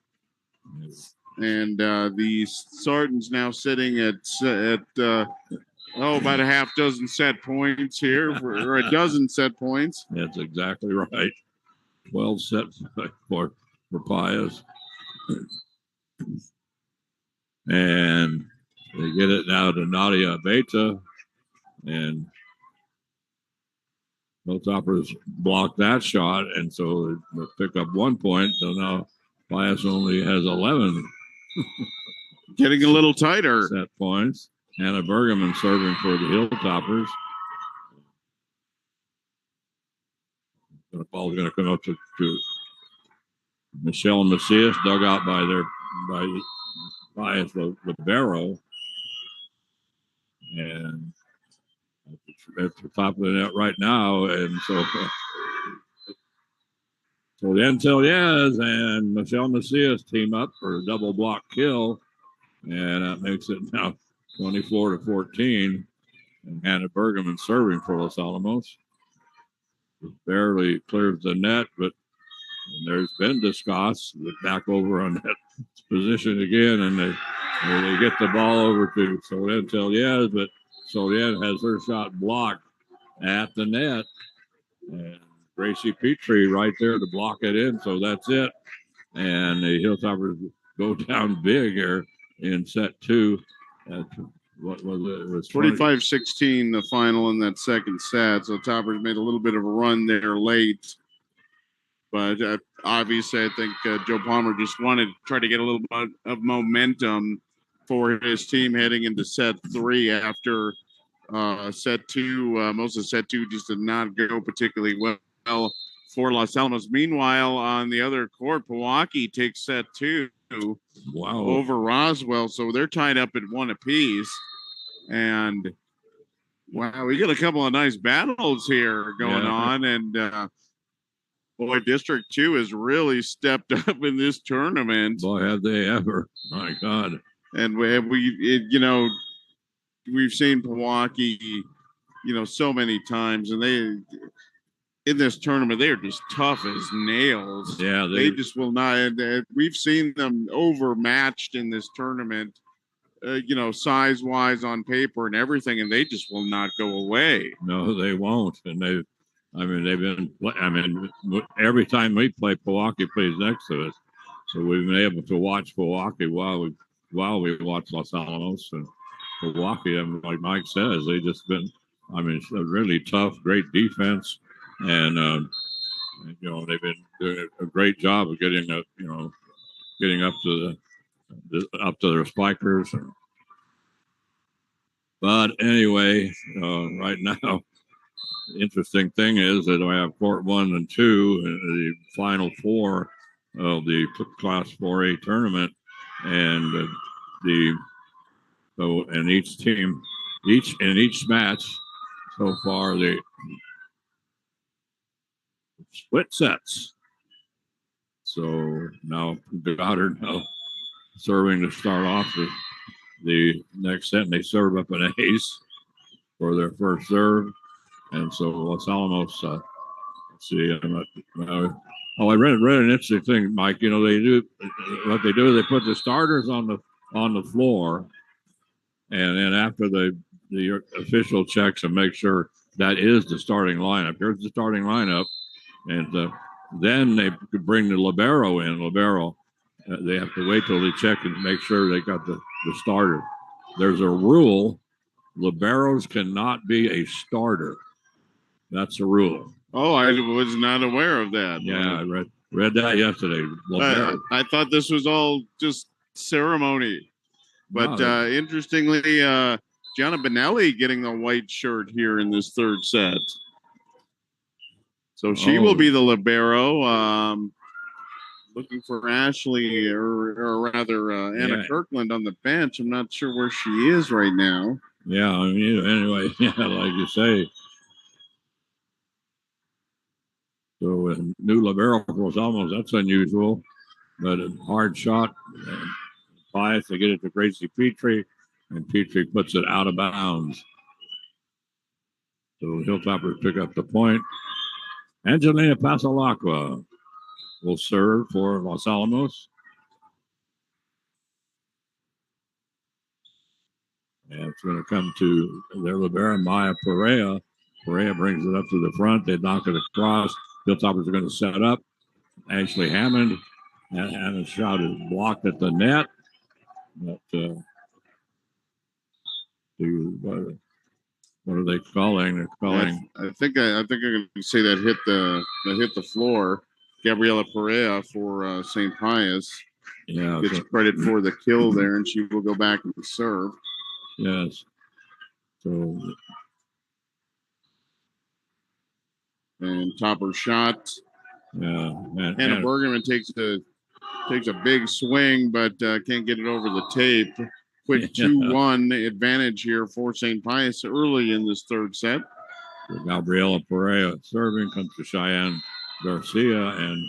And the Sartans now sitting at about a half dozen set points here, or a dozen set points. That's exactly right. 12 sets for Pius. And they get it now to Nadia Beta. And Hilltoppers block that shot, and so they pick up 1 point. So now Pius only has 11. Getting a little tighter. Set points. Hannah Bergerman serving for the Hilltoppers. The ball's going to come up to Michelle Macias, dug out by Pius Libero. And at the top of the net right now. And so Denzel Yaz and Michelle Macias team up for a double block kill. And that makes it now 24-14. And Hannah Bergerman serving for Los Alamos. It barely clears the net, but there's been discussed back over on that position again. And they get the ball over to Denzel Yaz, but Solian has her shot blocked at the net. And Gracie Petrie right there to block it in. So that's it. And the Hilltoppers go down big here in set two. What was it? It was 25-16, the final in that second set. So Toppers made a little bit of a run there late. But obviously, I think Joe Palmer just wanted to try to get a little bit of momentum for his team heading into set three after set two. Most of set two just did not go particularly well for Los Alamos. Meanwhile, on the other court, Pewaukee takes set two over Roswell. So they're tied up at one apiece. And wow, we got a couple of nice battles here going on. And boy, District 2 has really stepped up in this tournament. Boy, have they ever. My God. And we've seen Pewaukee, so many times. And in this tournament, they are just tough as nails. Yeah. They just will not. We've seen them overmatched in this tournament. size-wise on paper and everything, and they just will not go away. No, they won't. And they've been. Every time we play, Milwaukee plays next to us, so we've been able to watch Milwaukee while we watch Los Alamos and Milwaukee. And like Mike says, they just been. It's a really tough, great defense, and they've been doing a great job of getting up to their spikers. But anyway, right now, the interesting thing is that I have court 1 and 2 in the final 4 of the Class 4A tournament, and and each team, in each match so far, they split sets. So now Goddard serving to start off the next set, and they serve up an ace for their first serve. And so Los Alamos, let's see. I read an interesting thing, Mike. They do what they do. They put the starters on the floor, and then after the official checks and make sure that is the starting lineup. Here's the starting lineup, and then they could bring the libero in. Libero, they have to wait till they check and make sure they got the starter. There's a rule: liberos cannot be a starter. That's a rule. Oh, I was not aware of that. Yeah, I read that yesterday. I thought this was all just ceremony. But interestingly, Gianna Benelli getting the white shirt here in this third set. So she will be the libero. Looking for Ashley, or rather Anna Kirkland on the bench. I'm not sure where she is right now. Yeah, anyway, like you say. So a new libero was that's unusual, but a hard shot. Pius, they get it to Gracie Petrie, and Petrie puts it out of bounds. So Hilltoppers pick up the point. Angelina Pasalacqua will serve for Los Alamos. And it's going to come to their libero, Maya Perea. Perea brings it up to the front. They knock it across. Hilltoppers are going to set up. Ashley Hammond. Hammond's shot is blocked at the net. But what are they calling? They're calling. I think I can say that hit the floor. Gabriela Perea for St. Pius. Yeah, gets credit for the kill there, and she will go back and serve. Yes. So. And topper shot. Yeah. Hannah Bergerman takes a big swing, but can't get it over the tape. Quick 2-1 advantage here for St. Pius early in this third set. Gabriela Perea serving, comes to Cheyenne Garcia, and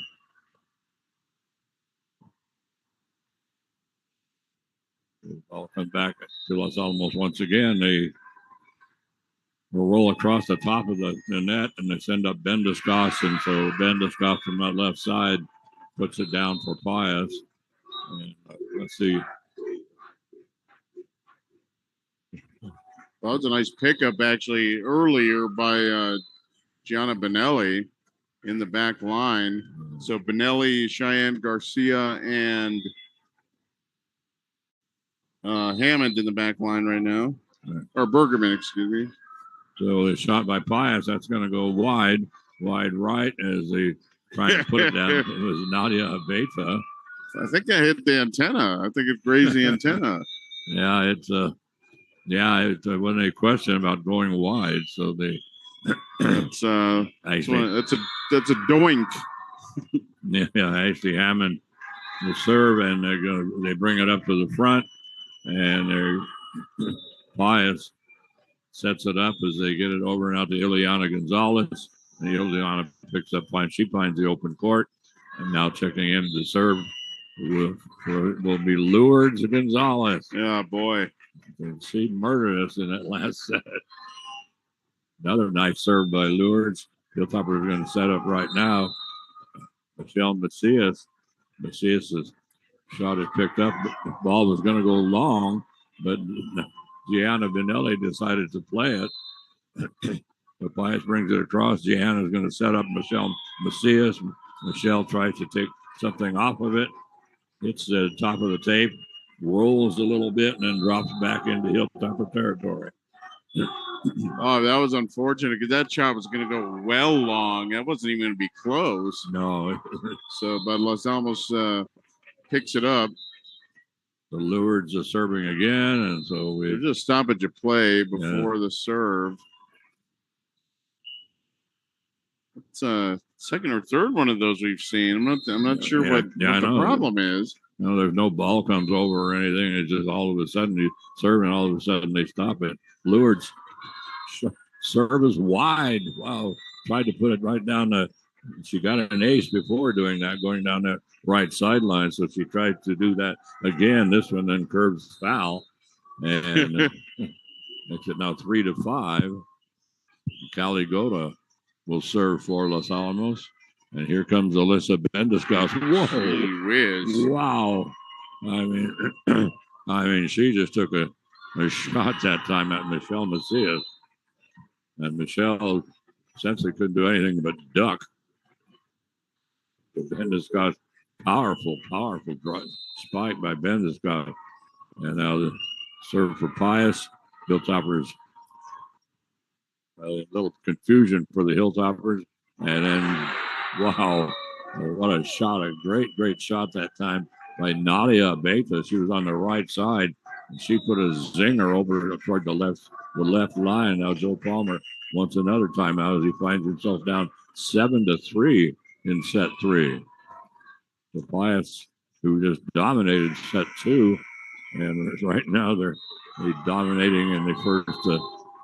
I'll come back to Los Alamos once again. They will roll across the top of the net, and they send up Ben Descos, and so Ben Descos from that left side puts it down for Pius. And let's see. Well, that was a nice pickup actually earlier by Gianna Benelli in the back line. So Benelli, Cheyenne Garcia, and Hammond in the back line right now. Or Bergerman, excuse me. So the shot by Pius, that's going to go wide right as they try to put it down. It was Nadia Aveta. I think that hit the antenna. I think it grazed the antenna. Yeah, it wasn't a question about going wide. So they that's a doink. Yeah, Ashley Hammond will serve, and they bring it up to the front, and Pius sets it up as they get it over and out to Ileana Gonzalez. And Ileana picks up she finds the open court, and now checking in to serve will be Lourdes Gonzalez. Yeah, boy. She murdered us in that last set. Another nice serve by Lourdes. Hilltopper is going to set up right now. Michelle Macias. Macias' shot is picked up. The ball was going to go long, but Gianna Vinelli decided to play it. But Pius brings it across. Gianna's going to set up Michelle Macias. Michelle tries to take something off of it. Hits the top of the tape, rolls a little bit, and then drops back into Hilltopper territory. Oh, that was unfortunate because that shot was going to go well long. That wasn't even going to be close. No. So, but Los Alamos picks it up. The Lourdes are serving again, and so we just stoppage of play before the serve. It's a second or third one of those we've seen. I'm not sure what the problem is. No, there's no ball comes over or anything. It's just all of a sudden you serve, and all of a sudden they stop it. Lourdes serve is wide. Wow, tried to put it right down the. She got an ace before doing that, going down that right sideline. So she tried to do that again. This one then curves foul, and makes it now 3-5. Caligota will serve for Los Alamos. And here comes Alyssa Bendiscos. Whoa. Wow. I mean, she just took a shot that time at Michelle Macias. And Michelle essentially couldn't do anything but duck. Bendiscos, powerful spike by Bendiscos. And now the serve for Pius. Hilltoppers. A little confusion for the Hilltoppers. And then, wow, what a shot. A great shot that time by Nadia Beta. She was on the right side. And she put a zinger over toward the left line. Now Joe Palmer wants another timeout as he finds himself down 7-3 in set 3. The Pius, who just dominated set 2, and right now they're dominating in the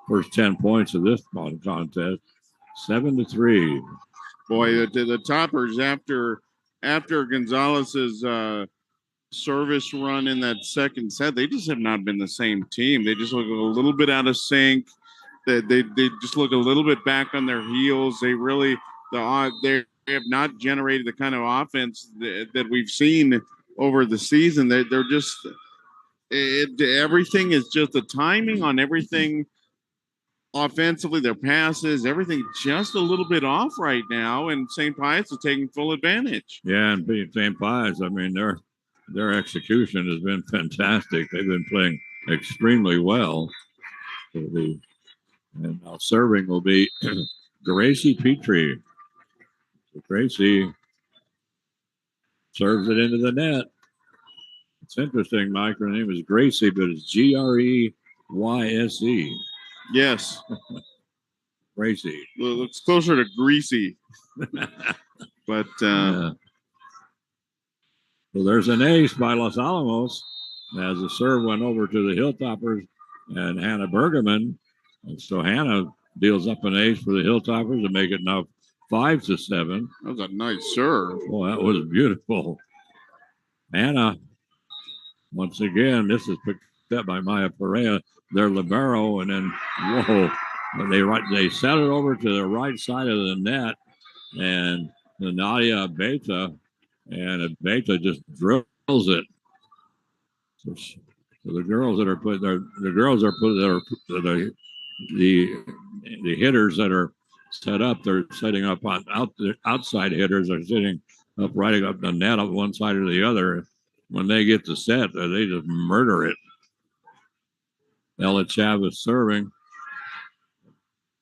first 10 points of this contest. 7-3. Boy, the Toppers after Gonzalez's service run in that second set, they just have not been the same team. They just look a little bit out of sync. They just look a little bit back on their heels. They have not generated the kind of offense that we've seen over the season. They're just everything is just the timing on everything. Offensively, their passes, everything just a little bit off right now, and St. Pius is taking full advantage. Yeah, and St. Pius, I mean, their execution has been fantastic. They've been playing extremely well. And now serving will be Gracie Petrie. So Gracie serves it into the net. It's interesting, Mike. Her name is Gracie, but it's Greyse. Yes. Gracie. Looks closer to greasy. But so there's an ace by Los Alamos as the serve went over to the Hilltoppers and Hannah Bergerman. And so Hannah deals up an ace for the Hilltoppers to make it now 5-7. That was a nice serve. Oh, that was beautiful. Hannah, once again, this is picked up by Maya Perea. Their libero, and then whoa, they set it over to the right side of the net, and the Nadia Beta, and Beta just drills it. So the girls that are put there, the hitters that are set up, they're setting up on outside hitters are sitting up right up the net on one side or the other. When they get to set, they just murder it. Ella Chavez serving.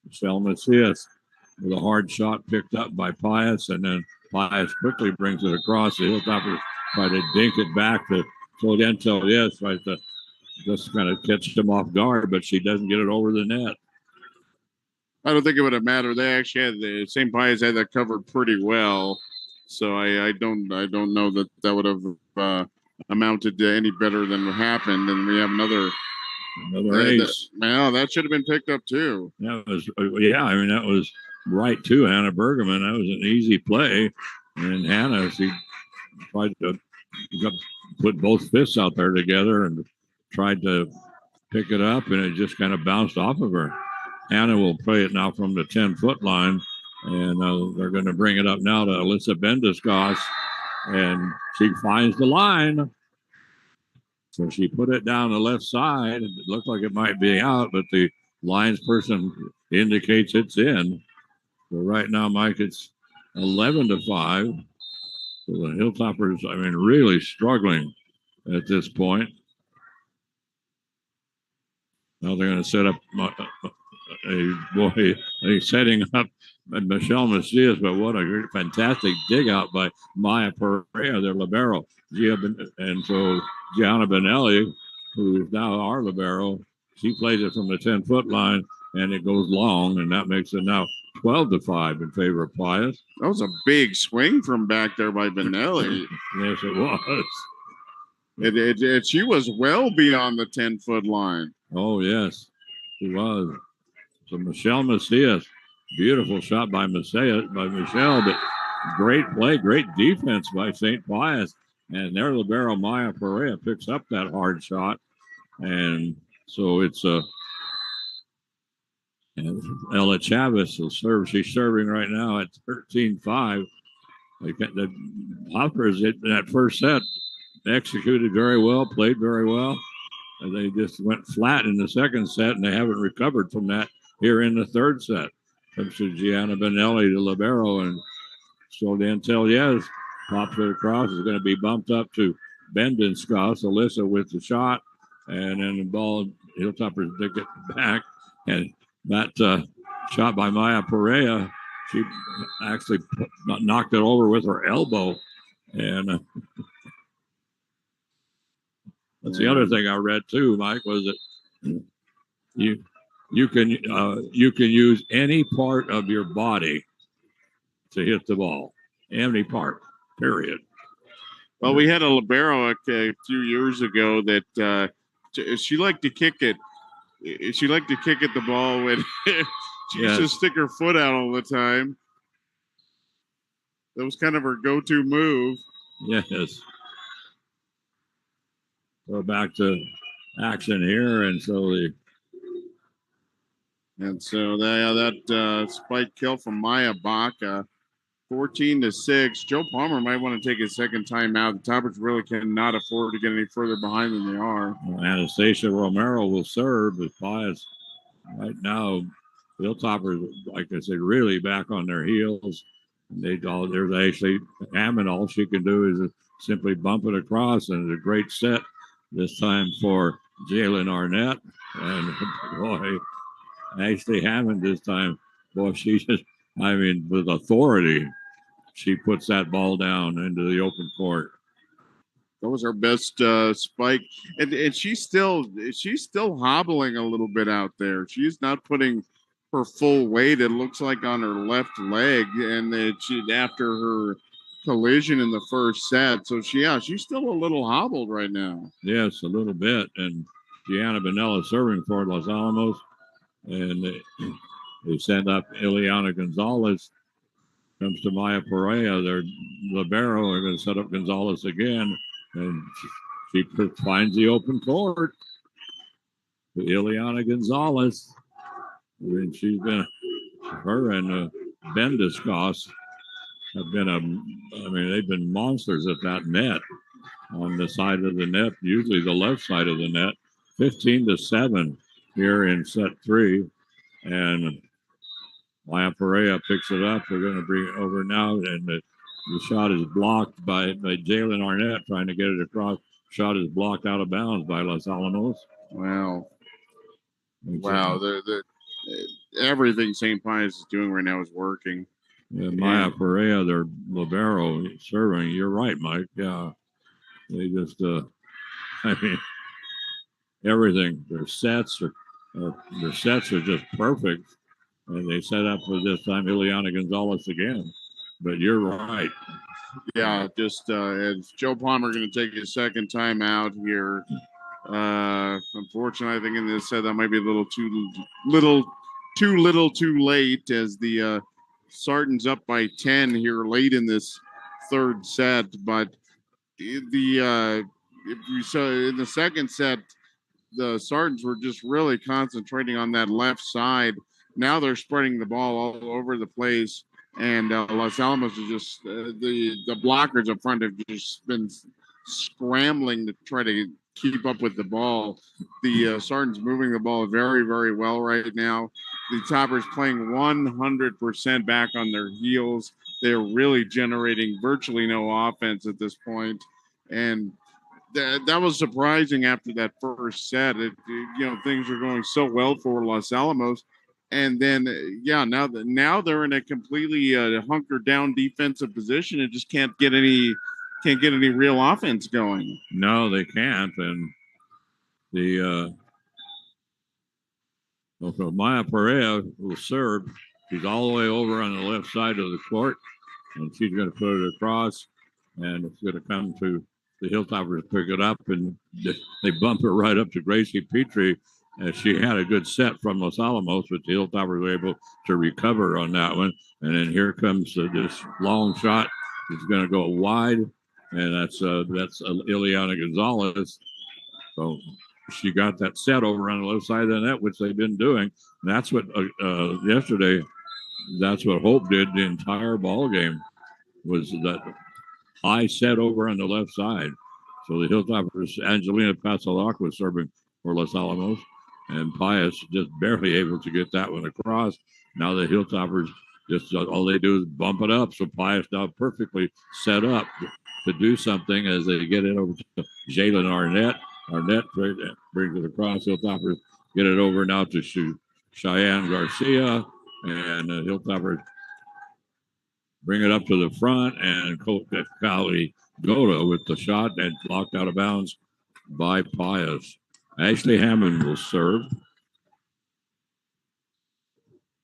Michelle Macias with a hard shot picked up by Pius, and then Pius quickly brings it across. The Hilltoppers try to dink it back to Florento. Yes, right to just kind of catch them off guard, but she doesn't get it over the net. I don't think it would have mattered. They actually had the St. Pius had that covered pretty well, so I don't know that would have amounted to any better than what happened. And we have another ace. Well, that should have been picked up too. That was that was right to Hannah Bergerman. That was an easy play, and Hannah, she tried to put both fists out there together and tried to pick it up, and it just kind of bounced off of her. Hannah will play it now from the 10-foot line, and they're going to bring it up now to Alyssa Bendiscos, and she finds the line. So she put it down the left side. It looked like it might be out, but the lines person indicates it's in. So right now, Mike, it's 11-5. So the Hilltoppers, I mean, really struggling at this point. Now they're going to set up setting up Michelle Macias, but what a fantastic dig out by Maya Perea, their libero. And so Gianna Benelli, who is now our libero, she plays it from the 10-foot line, and it goes long, and that makes it now 12-5 in favor of Pius. That was a big swing from back there by Benelli. Yes, it was. She was well beyond the 10-foot line. Oh, yes, she was. So Michelle Macias, beautiful shot by Michelle, but great play, great defense by St. Pius. And their libero, Maya Perea, picks up that hard shot. And so it's Ella Chavez will serve. She's serving right now at 13-5. The Hoppers in that first set executed very well, played very well. And they just went flat in the second set, and they haven't recovered from that here in the third set. Comes to Gianna Benelli, the libero, and so Dantel Yes pops it across. Is going to be bumped up to Bendenscoss. Alyssa with the shot, and then the ball, Hilltoppers dig it back. And that shot by Maya Perea, she actually knocked it over with her elbow. And that's the other thing I read too, Mike, was that you can use any part of your body to hit the ball, any part, period. Well, we had a libero a few years ago that she liked to kick it. She liked to kick at the ball when she used to stick her foot out all the time. That was kind of her go-to move. Yes. So back to action here, and so that spike kill from Maya Baca, 14-6. Joe Palmer might want to take his second time out. The Toppers really cannot afford to get any further behind than they are. Anastasia Romero will serve, but Pius right now, Hilltoppers, like I said, really back on their heels. There's actually Hammond. All she can do is simply bump it across, and it's a great set this time for Jalen Arnett. And boy, Ashley Hammond this time, boy, she just, I mean, with authority, she puts that ball down into the open court. That was her best spike, and she's still hobbling a little bit out there. She's not putting her full weight, it looks like, on her left leg, and after her collision in the first set. So she's still a little hobbled right now. Yes, a little bit. And Gianna Benella serving for Los Alamos, and they send up Ileana Gonzalez. Comes to Maya Perea, their libero. They're going to set up Gonzalez again, and she finds the open court. Ileana Gonzalez, and she's been, her and Bendiscos have been they've been monsters at that net, on the side of the net, usually the left side of the net. 15-7 here in set 3, and Maya Perea picks it up. They're going to bring it over now, and the shot is blocked by Jalen Arnett trying to get it across. Shot is blocked out of bounds by Los Alamos. Wow. Everything St. Pius is doing right now is working. Yeah, Maya Perea, their libero serving. You're right, Mike. Yeah, they just, everything. Their sets are just perfect, and they set up for this time Ileana Gonzalez again. But you're right. Yeah, just as Joe Palmer going to take his second time out here. Unfortunately, I think in this set that might be a little too late, as the Sartans up by 10 here late in this third set. But if you saw in the second set, the Sartans were just really concentrating on that left side. Now they're spreading the ball all over the place, and Los Alamos is just the blockers up front have just been scrambling to try to keep up with the ball. The Sartans moving the ball very, very well right now. The Toppers playing 100% back on their heels. They're really generating virtually no offense at this point. And that was surprising after that first set. Things were going so well for Los Alamos. And then, now they're in a completely hunkered down defensive position and just can't get any real offense going. No, they can't. And the Maya Perea will serve. She's all the way over on the left side of the court, and she's going to put it across, and it's going to come to the Hilltoppers to pick it up, and they bump it right up to Gracie Petrie. She had a good set from Los Alamos, but the Hilltoppers were able to recover on that one. And then here comes this long shot. It's going to go wide, and that's Ileana Gonzalez. So she got that set over on the left side of the net, which they've been doing. And that's what yesterday. That's what Hope did the entire ball game, was that high set over on the left side. So the Hilltoppers, Angelina Pasalac was serving for Los Alamos, and Pius just barely able to get that one across. Now the Hilltoppers just all they do is bump it up. So Pius now perfectly set up to do something as they get it over to Jalen Arnett. Arnett brings it across. Hilltoppers get it over now to Cheyenne Garcia, and the Hilltoppers bring it up to the front, and Kali Goda with the shot and blocked out of bounds by Pius. Ashley Hammond will serve.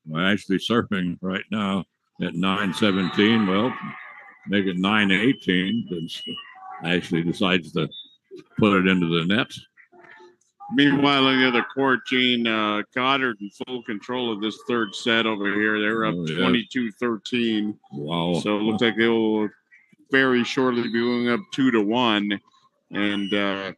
Well, Ashley serving right now at 9-17. Well, make it 9-18. Ashley decides to put it into the net. Meanwhile, on the other court, Gene Goddard in full control of this third set over here. They're up 22-13. Wow. So it looks like they will very shortly be going up 2-1. And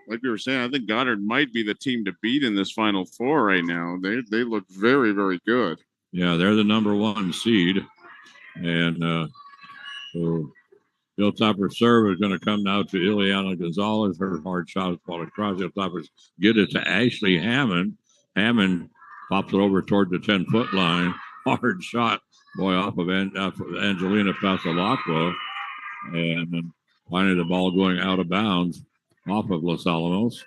like we were saying, I think Goddard might be the team to beat in this Final Four right now. They look very, very good. Yeah, they're the number one seed. And so Hilltopper serve is going to come now to Ileana Gonzalez. Her hard shot is ball across. Hilltoppers get it to Ashley Hammond. Hammond pops it over toward the 10-foot line. Hard shot, boy, off of Angelina Pasalacqua. And then finally the ball going out of bounds off of Los Alamos.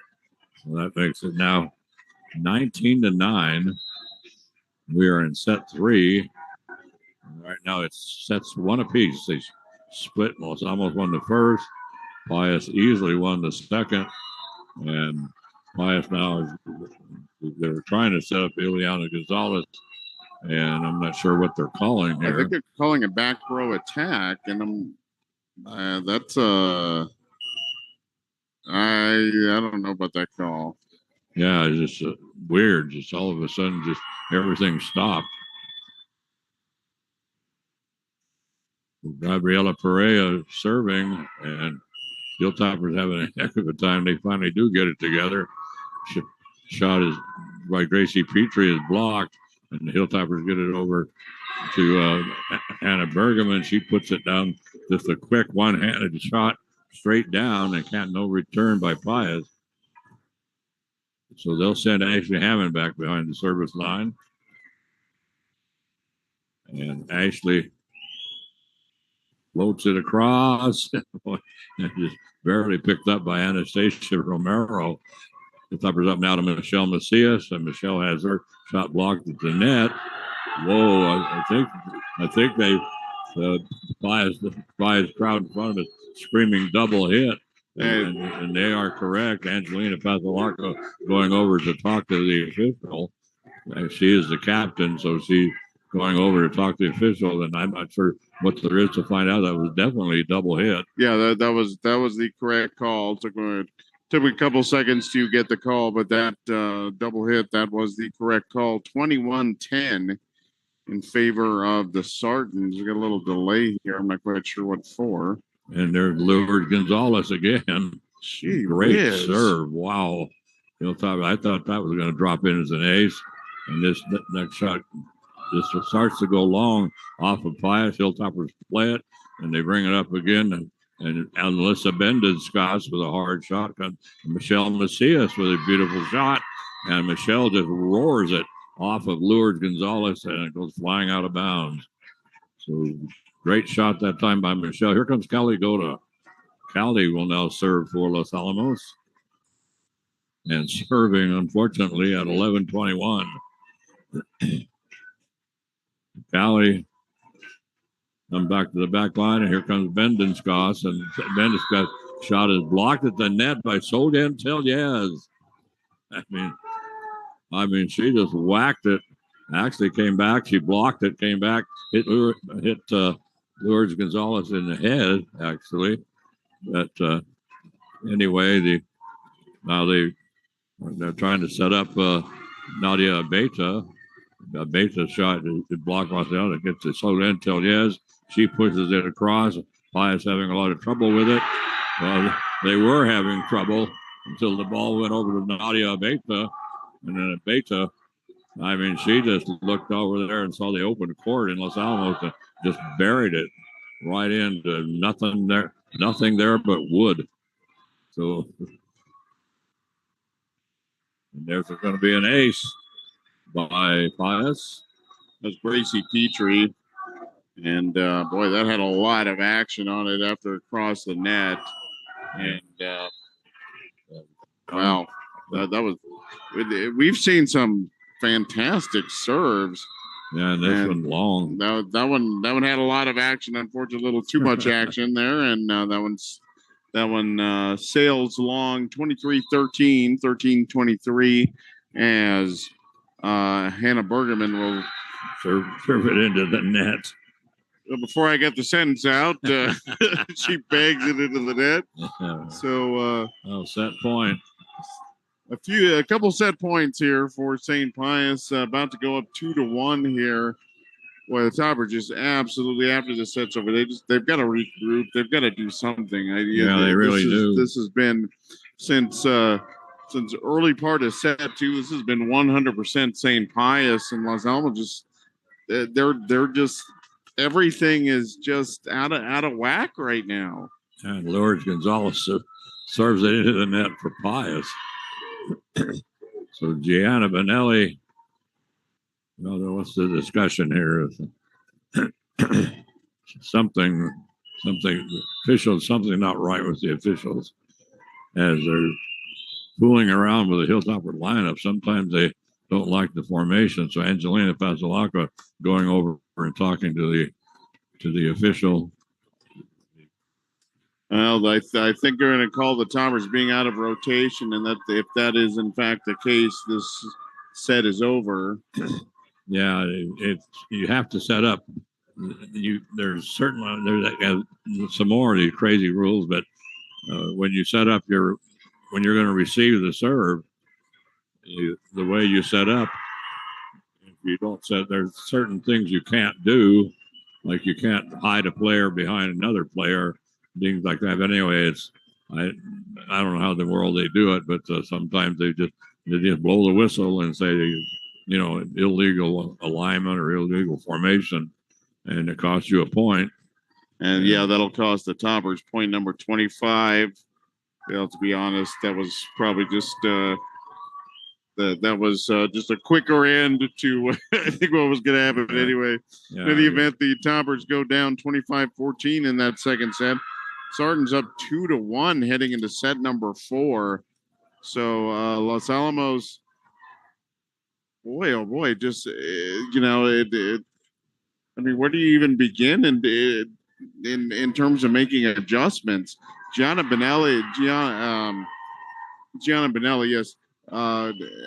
So that makes it now 19-9. We are in set 3. Right now it's sets one apiece. They split. Los Alamos won the first. Pius easily won the second. And Pius now they're trying to set up Ileana Gonzalez. And I'm not sure what they're calling here. I think they're calling a back row attack. And that's I don't know about that call. Yeah, it's just weird. Just all of a sudden, just everything stopped. Gabriela Perea serving, and Hilltoppers having a heck of a time. They finally do get it together. Shot is by Gracie Petrie is blocked, and the Hilltoppers get it over to Anna Bergman. She puts it down, just a quick one-handed shot straight down, and can't no return by Pius. So they'll send Ashley Hammond back behind the service line. And Ashley floats it across. Just barely picked up by Anastasia Romero. The Hilltoppers up now to Michelle Macias, and Michelle has her shot blocked at the net. Whoa, I think they Pius crowd in front of us screaming double hit. And they are correct. Angelina Pasalarco going over to talk to the official. And she is the captain, so she's going over to talk to the official. And I'm not sure what there is to find out. That was definitely a double hit. Yeah, that was the correct call. Took me a couple seconds to get the call, but that double hit, that was the correct call. 21-10 in favor of the Sartans. We got a little delay here. I'm not quite sure what for. And there's Lourdes Gonzalez again. Great serve. Wow. I thought that was going to drop in as an ace. And this next shot starts to go long off of Pius. Hilltoppers play it, and they bring it up again. And Alyssa Bendenscott with a hard shot. And Michelle Macias with a beautiful shot. And Michelle just roars it off of Lourdes Gonzalez, and it goes flying out of bounds. So great shot that time by Michelle. Here comes Kelly Gota. Kelly will now serve for Los Alamos. And serving, unfortunately, at 11:21. Callie come back to the back line, and here comes Bendenscott. And Bendenscott shot is blocked at the net by Soden Telyez. I mean, she just whacked it. Actually came back. She blocked it, came back, hit Lourdes Gonzalez in the head, actually. But anyway, they're trying to set up Nadia Beta. Beta shot is blocked off the other. It gets to Soden Telyez. She pushes it across. Pius having a lot of trouble with it. They were having trouble until the ball went over to Nadia Beta. And then Beta, I mean, she just looked over there and saw the open court in Los Alamos and just buried it right into nothing there but wood. So and there's going to be an ace by Pius. That's Gracie Petrie. And, boy, that had a lot of action on it after it crossed the net. And, wow, that was – we've seen some fantastic serves. Yeah, and this one long. That one had a lot of action. Unfortunately, a little too much action there. And that one sails long 23-13, 13-23 as Hannah Bergerman will serve it into the net. Before I get the sentence out, she bags it into the net. So set point. A couple set points here for St. Pius. About to go up 2-1 here. Boy, the Toppers just absolutely after the set's over. They've got to regroup. They've got to do something. They really do. This has been since early part of set two. This has been 100% St. Pius and Los Alamos. Just they're just everything is just out of whack right now. And Lourdes Gonzalez serves it into the net for Pius. So Gianna Benelli. What's the discussion here? something officials, something not right with the officials as they're fooling around with the Hilltopper lineup. Sometimes they don't like the formation. So Angelina Pasalaka going over and talking to the official. Well, I think they're going to call the Toppers being out of rotation, and that if that is in fact the case, this set is over. Yeah, you have to set up. There's some more of these crazy rules, but when you set up when you're going to receive the serve, the way you set up, if you don't set, there's certain things you can't do, like you can't hide a player behind another player, things like that. But anyway, I don't know how in the world they do it, but sometimes they just blow the whistle and say, illegal alignment or illegal formation, and it costs you a point. And that'll cost the Toppers point number 25. To be honest, that was probably just that was just a quicker end to I think what was going to happen. But anyway, in any event, the Toppers go down 25-14 in that second set. Sarton's up 2-1 heading into set number 4. So Los Alamos. Boy, oh boy, just, I mean, where do you even begin in terms of making adjustments? Gianna Benelli, yes,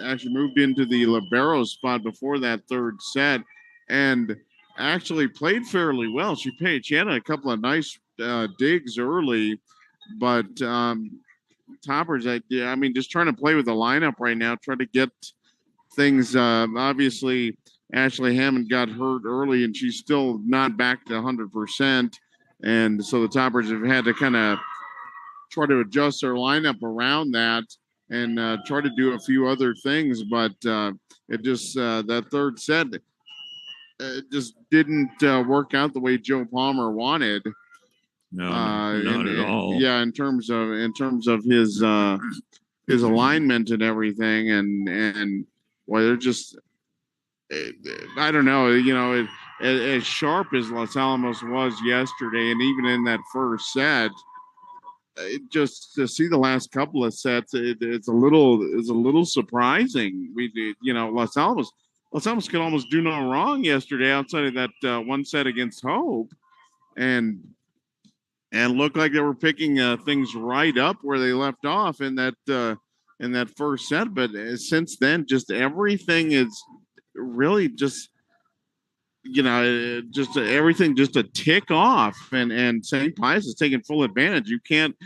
actually moved into the libero spot before that third set and actually played fairly well. She had a couple of nice digs early, but Toppers, just trying to play with the lineup right now, trying to get things. Obviously, Ashley Hammond got hurt early, and she's still not back to 100%. And so the Toppers have had to kind of try to adjust their lineup around that and try to do a few other things. But it just that third set just didn't work out the way Joe Palmer wanted. No, not at all. Yeah, in terms of his alignment and everything, and well, they're just I don't know, as sharp as Los Alamos was yesterday, and even in that first set, just to see the last couple of sets, it's a little surprising. Los Alamos could almost do no wrong yesterday outside of that one set against Hope, and looked like they were picking things right up where they left off in that first set. But since then, just everything is really just everything just a tick off, and St. Pius is taking full advantage. You can't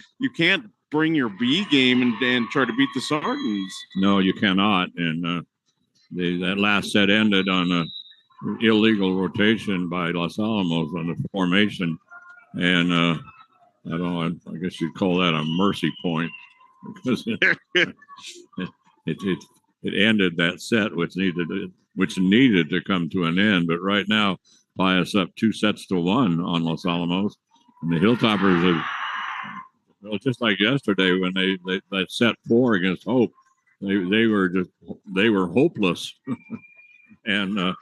bring your B game and try to beat the Sardins. No, you cannot. And that last set ended on a illegal rotation by Los Alamos on the formation, and I don't know. I guess you'd call that a mercy point because it ended that set, which needed to come to an end. But right now, Pius up 2-1 on Los Alamos, and the Hilltoppers have, well, just like yesterday when they set 4 against Hope, they were hopeless, and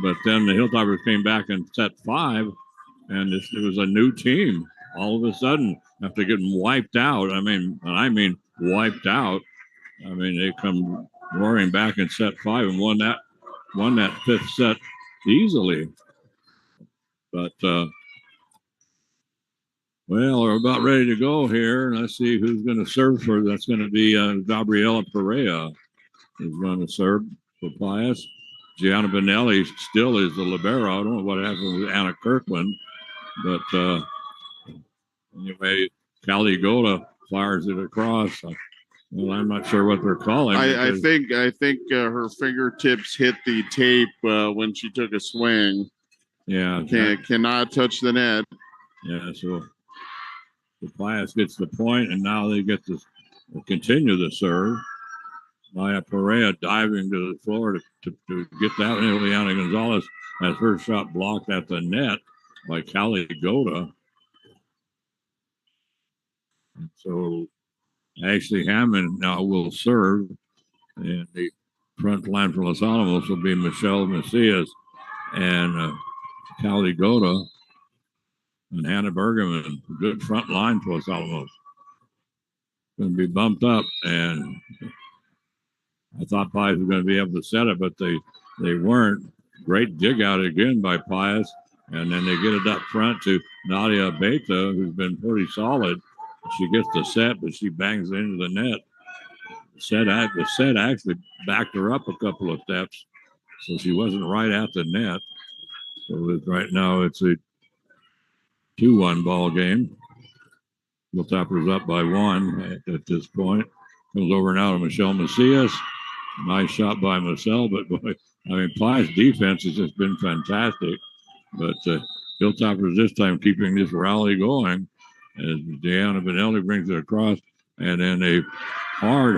but then the Hilltoppers came back in set 5, and it was a new team all of a sudden after getting wiped out. I mean wiped out. I mean, they come roaring back in set 5 and won that 5th set easily. But well, we're about ready to go here. Let's see who's going to serve for. That's going to be Gabriela Perea is going to serve for Pius. Gianna Benelli still is the libero. I don't know what happened with Anna Kirkland, but anyway, Callie Gola fires it across. Well, I'm not sure what they're calling. I think her fingertips hit the tape when she took a swing. Yeah, cannot touch the net. Yeah, so the Pius gets the point, and now they get to continue the serve. Maya Perea diving to the floor to get that one. Ileana Gonzalez has her shot blocked at the net by Callie Goda. And so Ashley Hammond now will serve, and the front line for Los Alamos will be Michelle Macias and Callie Goda and Hannah Bergman. Good front line for Los Alamos. Going to be bumped up, and I thought Pius was going to be able to set it, but they weren't. Great dig out again by Pius, and then they get it up front to Nadia Beta, who's been pretty solid. She gets the set, but she bangs it into the net. The set actually backed her up a couple of steps, so she wasn't right at the net. So right now it's a 2-1 ball game. Hilltoppers up by 1 at this point. Comes over now to Michelle Macias. Nice shot by Michelle, but boy, I mean, Pius' defense has just been fantastic. But Hilltoppers this time keeping this rally going as Deanna Benelli brings it across, and then a hard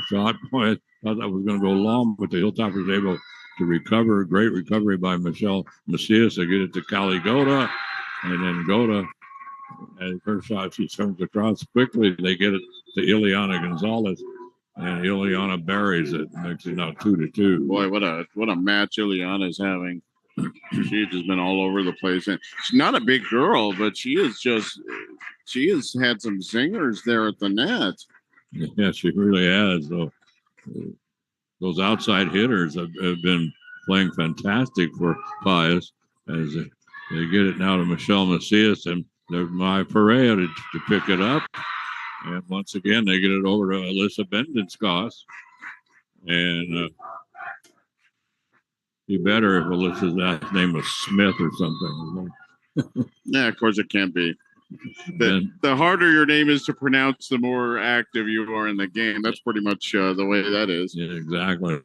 shot. Boy, I thought that was going to go long, but the Hilltoppers able to recover. Great recovery by Michelle Macias to get it to Callie Goda, and then Goda, and her shot, she turns across quickly. They get it to Ileana Gonzalez, and Ileana buries it. Makes it now 2-2. Boy, what a match Ileana's having. She's just been all over the place, and she's not a big girl, but she has had some zingers there at the net. Yeah, she really has. Though those outside hitters have been playing fantastic for Pius as they get it now to Michelle Macias and Maya Perea to pick it up. And once again, they get it over to Alyssa Bendenskoss. And be better if Alyssa's last name was Smith or something. Yeah, of course it can't be. The harder your name is to pronounce, the more active you are in the game. That's pretty much the way that is. Yeah, exactly.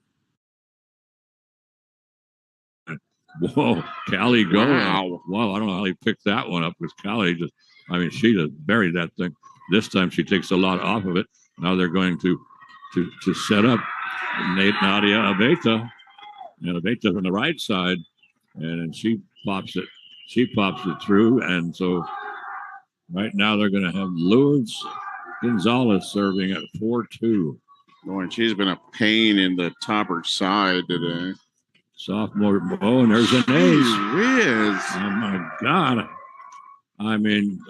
Whoa, Callie Goda. Wow, I don't know how he picked that one up because Callie she just buried that thing. This time she takes a lot off of it. Now they're going to set up Nadia Abeta. And Abeta on the right side, and she pops it through, and so Right now they're going to have Lourdes Gonzalez serving at 4-2. Boy, and she's been a pain in the topper side today. Sophomore. Oh, and there's an ace. Whiz. Oh my God! I mean,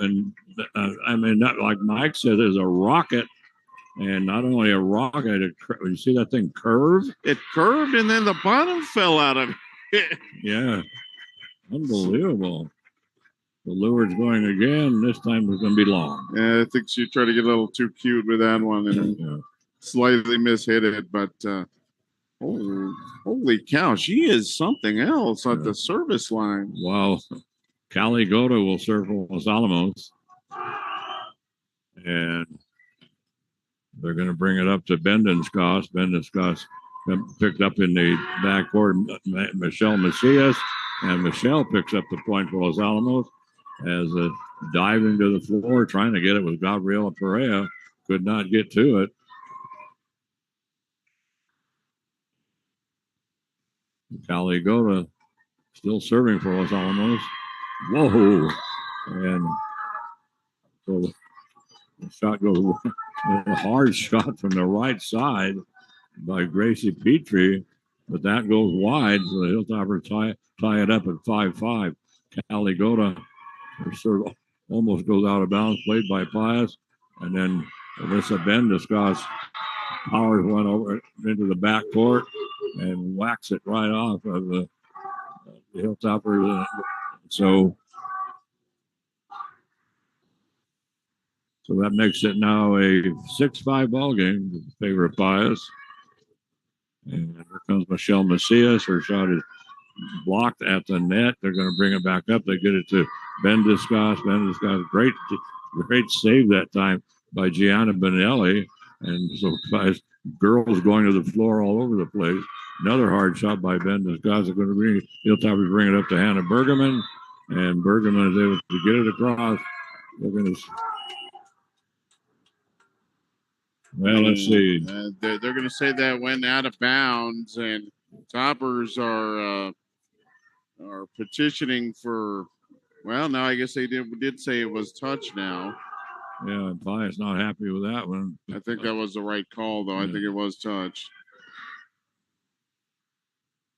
that, like Mike said, is a rocket, and not only a rocket. You see that thing curve? It curved, and then the bottom fell out of it. Yeah, unbelievable. The Lure's going again. This time it's going to be long. Yeah, I think she tried to get a little too cute with that one and slightly mishit it. But holy cow, she is something else at the service line. Wow. Cali Gota will serve for Los Alamos. And they're going to bring it up to Bendenscos. Bendenscos picked up in the backcourt Michelle Macias. And Michelle picks up the point for Los Alamos as a diving to the floor, trying to get it with Gabriela Perea. Could not get to it. Cali Gota still serving for Los Alamos. Whoa. And so the shot goes, a hard shot from the right side by Gracie Petrie, but that goes wide. So the Hilltoppers tie it up at 5-5. Cali Gota sort of almost goes out of bounds, played by Pius. And then Alyssa Bendiscos powers one over into the backcourt and whacks it right off of the Hilltoppers. So that makes it now a 6-5 ball game in favor of Pius. And here comes Michelle Macias. Her shot is blocked at the net. They're going to bring it back up. They get it to Bendiscos. Bendiscos, great save that time by Gianna Bonelli. And so Pius, girls going to the floor all over the place. Another hard shot by Bendiscos. They're going to bring Hilltoppers bring it up to Hannah Bergerman. And Bergerman is able to get it across. They're going to. Well, let's see. They're going to say that went out of bounds, and Toppers are petitioning for. Well, now I guess they did say it was touch now. Yeah, and Pius not happy with that one. I think that was the right call, though. Yeah. I think it was touch.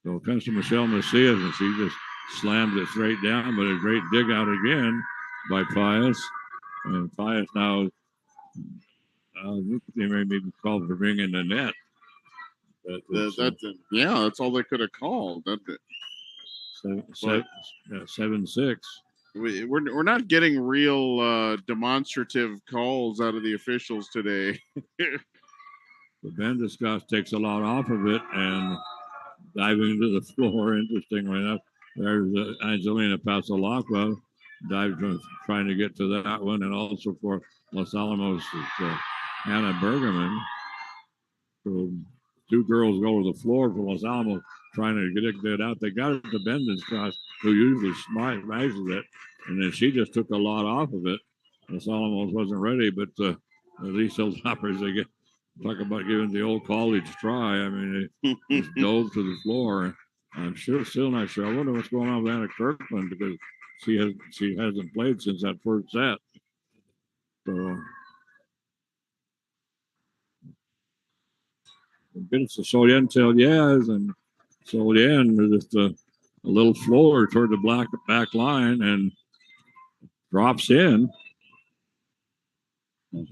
So it comes to Michelle Macias, and she just slams it straight down, but a great dig out again by Pius. And Pius now. They may be called for being in the net. That's all they could have called. 7-6. We're not getting real demonstrative calls out of the officials today. The Bendiscos takes a lot off of it and diving to the floor. Interestingly enough, there's Angelina Pasalacqua dived trying to get to that one, and also for Los Alamos. Hannah Bergerman. So two girls go to the floor for Los Alamos trying to get it out. They got it to Bendiscos, who usually smashes it, and then she just took a lot off of it. Los Alamos wasn't ready, but at least those hoppers, they talk about giving the old college try. I mean, they just dove to the floor. I'm still not sure. I wonder what's going on with Anna Kirkland because she hasn't played since that first set. So. It's a Solien Teliez, and Solien just a little floor toward the back line and drops in.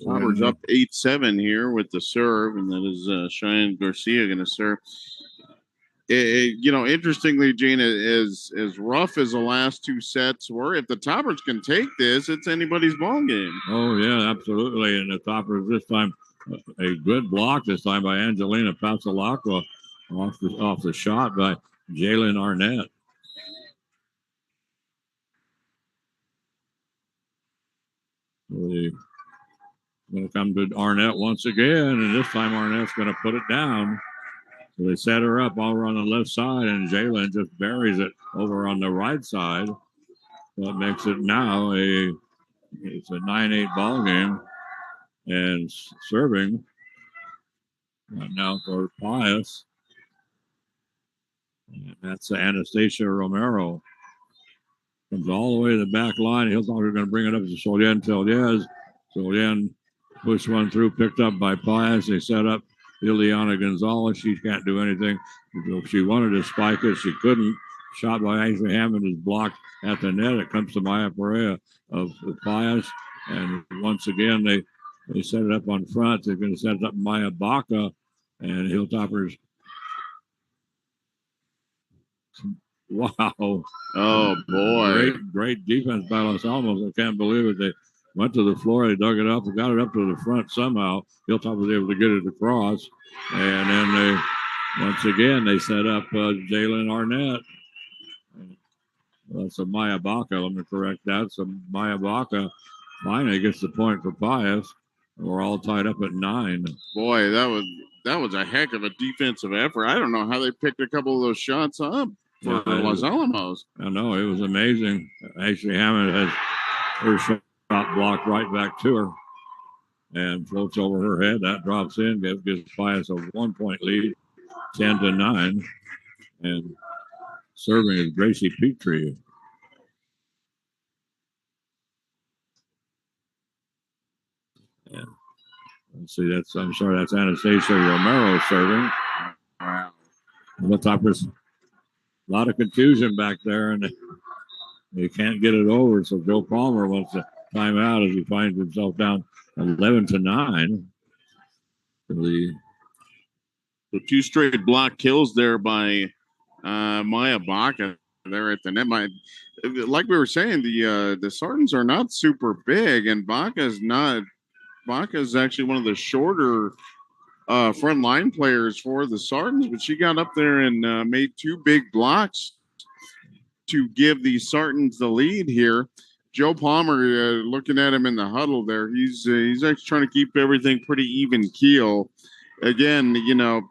Toppers up 8-7 here with the serve, and that is Cheyenne Garcia going to serve. Interestingly, Gina, as rough as the last two sets were, if the Toppers can take this, it's anybody's ball game. Oh, yeah, absolutely. And the Toppers this time, a good block this time by Angelina Pasalacqua off the shot by Jalen Arnett. They're going to come to Arnett once again, and this time Arnett's going to put it down. So they set her up over on the left side, and Jalen just buries it over on the right side. That makes it now it's a 9-8 ball game, and serving now for Pius. And that's Anastasia Romero. Comes all the way to the back line. Hilltopper's going to bring it up to Solian Tellez. Solian pushed one through, picked up by Pius. They set up Ileana Gonzalez. She can't do anything. She wanted to spike it. She couldn't. Shot by Ashley Hammond is blocked at the net. It comes to Maya Perea of Pius. And once again, they set it up on front. They're going to set it up Maya Baca. And Hilltoppers. Wow. Oh, boy. Great defense by Los Alamos. I can't believe it. They went to the floor. They dug it up. They got it up to the front somehow. Hilltop was able to get it across. And then once again, they set up Jalen Arnett. That's a Maya Baca. Let me correct that. So Maya Baca finally gets the point for Pius. We're all tied up at 9. Boy, that was a heck of a defensive effort. I don't know how they picked a couple of those shots up for Los Alamos. I know, it was amazing. Ashley Hammond has her shot blocked right back to her and floats over her head. That drops in, gives Pius a 1-point lead, 10-9. And serving is Gracie Petrie. Yeah. Let's see, that's Anastasia Romero serving. Wow. Hilltoppers, a lot of confusion back there, and they can't get it over. So Joe Palmer wants to time out as he finds himself down 11-9. The 2 straight block kills there by Maya Baca there at the net. Like we were saying, the Sartans are not super big, and Baca's actually one of the shorter front line players for the Sartans, but she got up there and made 2 big blocks to give the Sartans the lead here. Joe Palmer, looking at him in the huddle there, he's actually trying to keep everything pretty even keel. Again, the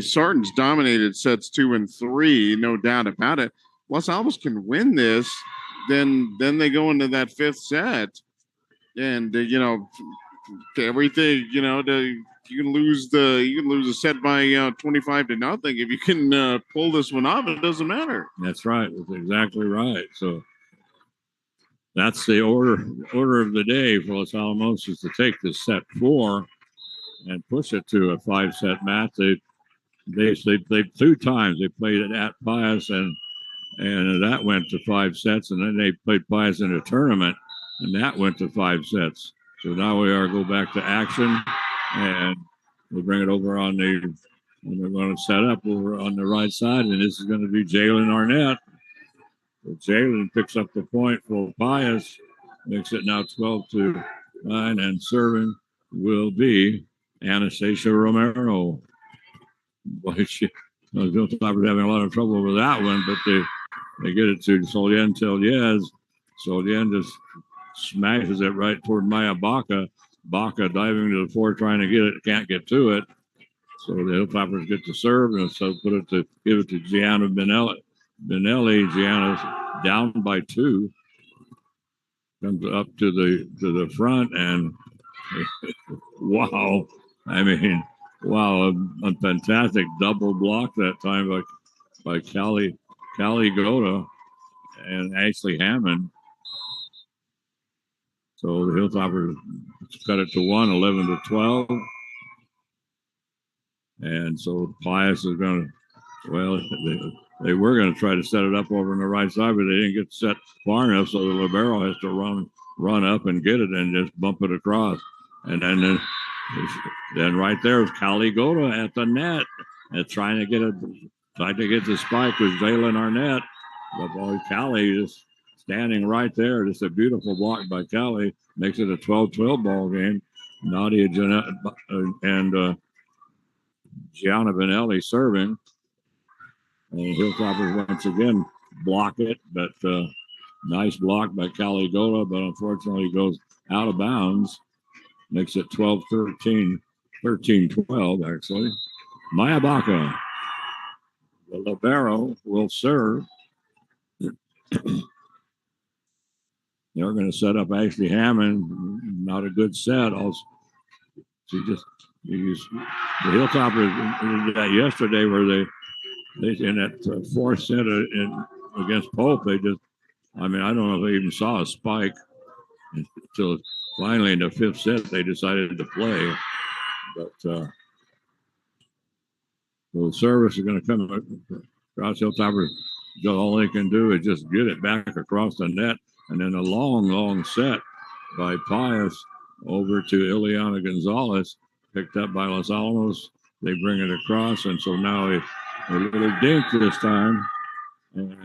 Sartans dominated sets 2 and 3, no doubt about it. Los Alamos can win this, then they go into that 5th set, and everything, you can lose a set by 25-0. If you can pull this one off, it doesn't matter. That's right. That's exactly right. So that's the order of the day for Los Alamos, is to take this set 4 and push it to a 5-set match. They 2 times they played it at Pius, and that went to 5 sets, and then they played Pius in a tournament, and that went to 5 sets. So now we go back to action, and we bring it over and they're going to set up over on the right side, and this is going to be Jalen Arnett. So Jalen picks up the point for Pius, makes it now 12-9, and serving will be Anastasia Romero. Boy, Hilltoppers having a lot of trouble with that one, but they get it to Solian Tellez. Solian just smashes it right toward Maya Baca. Baca diving to the floor, trying to get it, can't get to it. So the Hilltoppers get to serve, and so give it to Gianna Benelli. Gianna's down by 2. Comes up to the front, and wow. I mean, wow, a fantastic double block that time by Callie Goda and Ashley Hammond. So the Hilltoppers cut it to 11-12. And so Pius is going to, they were going to try to set it up over on the right side, but they didn't get set far enough, so the libero has to run up and get it and just bump it across. And then right there is Callie Goda at the net and tried to get the spike with Jalen Arnett. But boy, Callie is standing right there. Just a beautiful block by Callie. Makes it a 12-12 ball game. Nadia and Gianna Benelli serving. And Hilltoppers once again block it, but nice block by Callie Goda, but unfortunately goes out of bounds. Makes it 12-13, 13-12 actually. Maya Baca, the libero, will serve. They're going to set up Ashley Hammond. Not a good set. Also, the Hilltoppers did that yesterday, where they in that 4th set against Pope, they just I mean, I don't know if they even saw a spike until finally in the fifth set they decided to play. But so the service is going to come across Hilltopper. All they can do is just get it back across the net, and then a long, long set by Pius over to Ileana Gonzalez, picked up by Los Alamos. They bring it across, and so now a little dink this time, and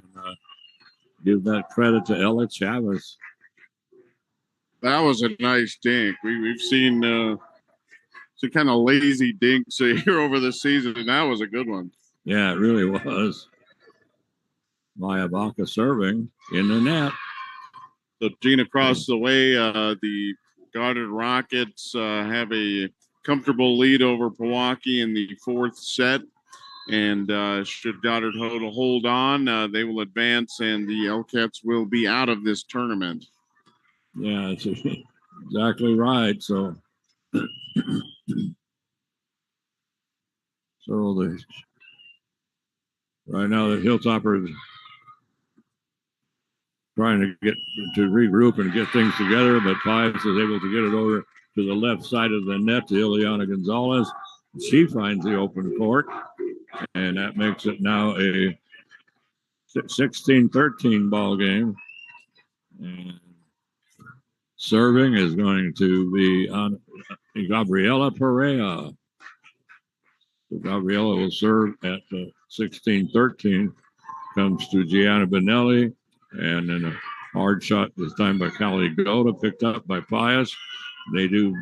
give that credit to Ella Chavez. That was a nice dink. We've seen some kind of lazy dinks here over the season, and that was a good one. Yeah, it really was. Maya Baca serving in the net. So Gina across the way, the Goddard Rockets have a comfortable lead over Pewaukee in the fourth set. And should Goddard hold on, they will advance, and the Elcats will be out of this tournament. Yeah, that's exactly right. So, right now the Hilltoppers trying to get to regroup and get things together, but Pius is able to get it over to the left side of the net to Ileana Gonzalez. She finds the open court, and that makes it now a 16-13 ball game. And serving is going to be on Gabriela Perea. So Gabriela will serve at 16-13. Comes to Gianna Benelli, and then a hard shot this time by Callie Goda, picked up by Pius. They do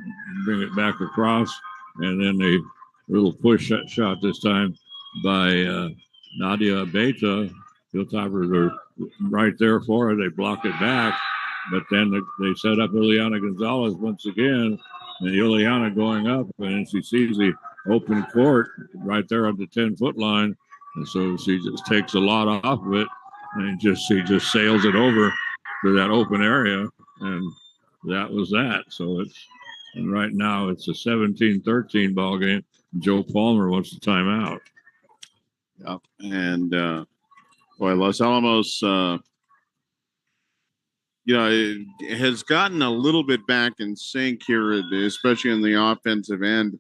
bring it back across, and then a little push shot this time by Nadia Beta. Hilltoppers are right there for her. They block it back, but then they set up Ileana Gonzalez once again, and Ileana going up, and she sees the open court right there on the 10-foot line, and so she just takes a lot off of it, and she just sails it over to that open area, and that was that. So and right now it's a 17-13 ball game. Joe Palmer wants the timeout. Yep. And boy, Los Alamos, it has gotten a little bit back in sync here, especially in the offensive end.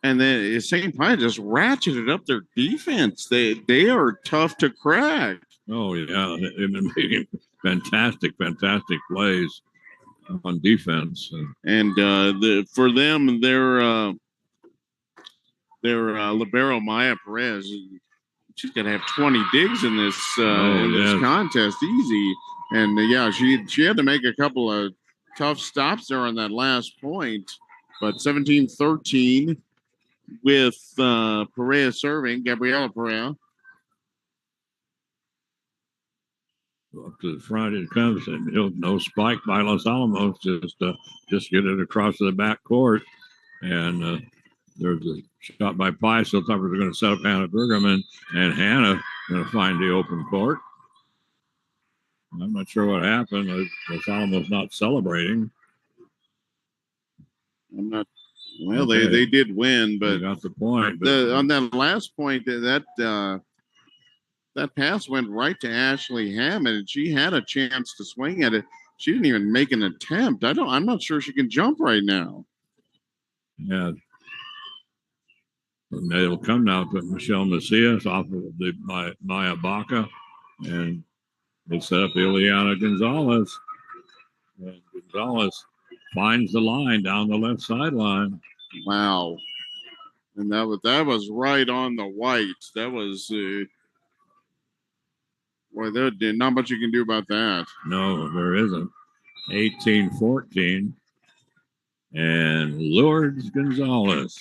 And then St. Pius just ratcheted up their defense. They are tough to crack. Oh yeah, they've been making fantastic plays on defense. And for them, their libero Maya Perez, she's gonna have 20 digs in this this contest, easy. And she had to make a couple of tough stops there on that last point. But 17-13 with Perea serving, Gabriela Perea. Up to the front it comes, and no spike by Los Alamos. Just get it across to the back court, and there's a shot by Pius. So they're going to set up Hannah Bergerman, and Hannah going to find the open court. I'm not sure what happened. Los Alamos not celebrating. I'm not. Well, okay. They did win, but they got the point. On that last point, that pass went right to Ashley Hammond, and she had a chance to swing at it. She didn't even make an attempt. I'm not sure she can jump right now. Yeah. And it'll come now to Michelle Macias off of the Maya Baca, and they set up Ileana Gonzalez. And Gonzalez finds the line down the left sideline. Wow. And that was right on the white. That was boy, there's not much you can do about that. No, there isn't. 18-14. And Lourdes Gonzalez.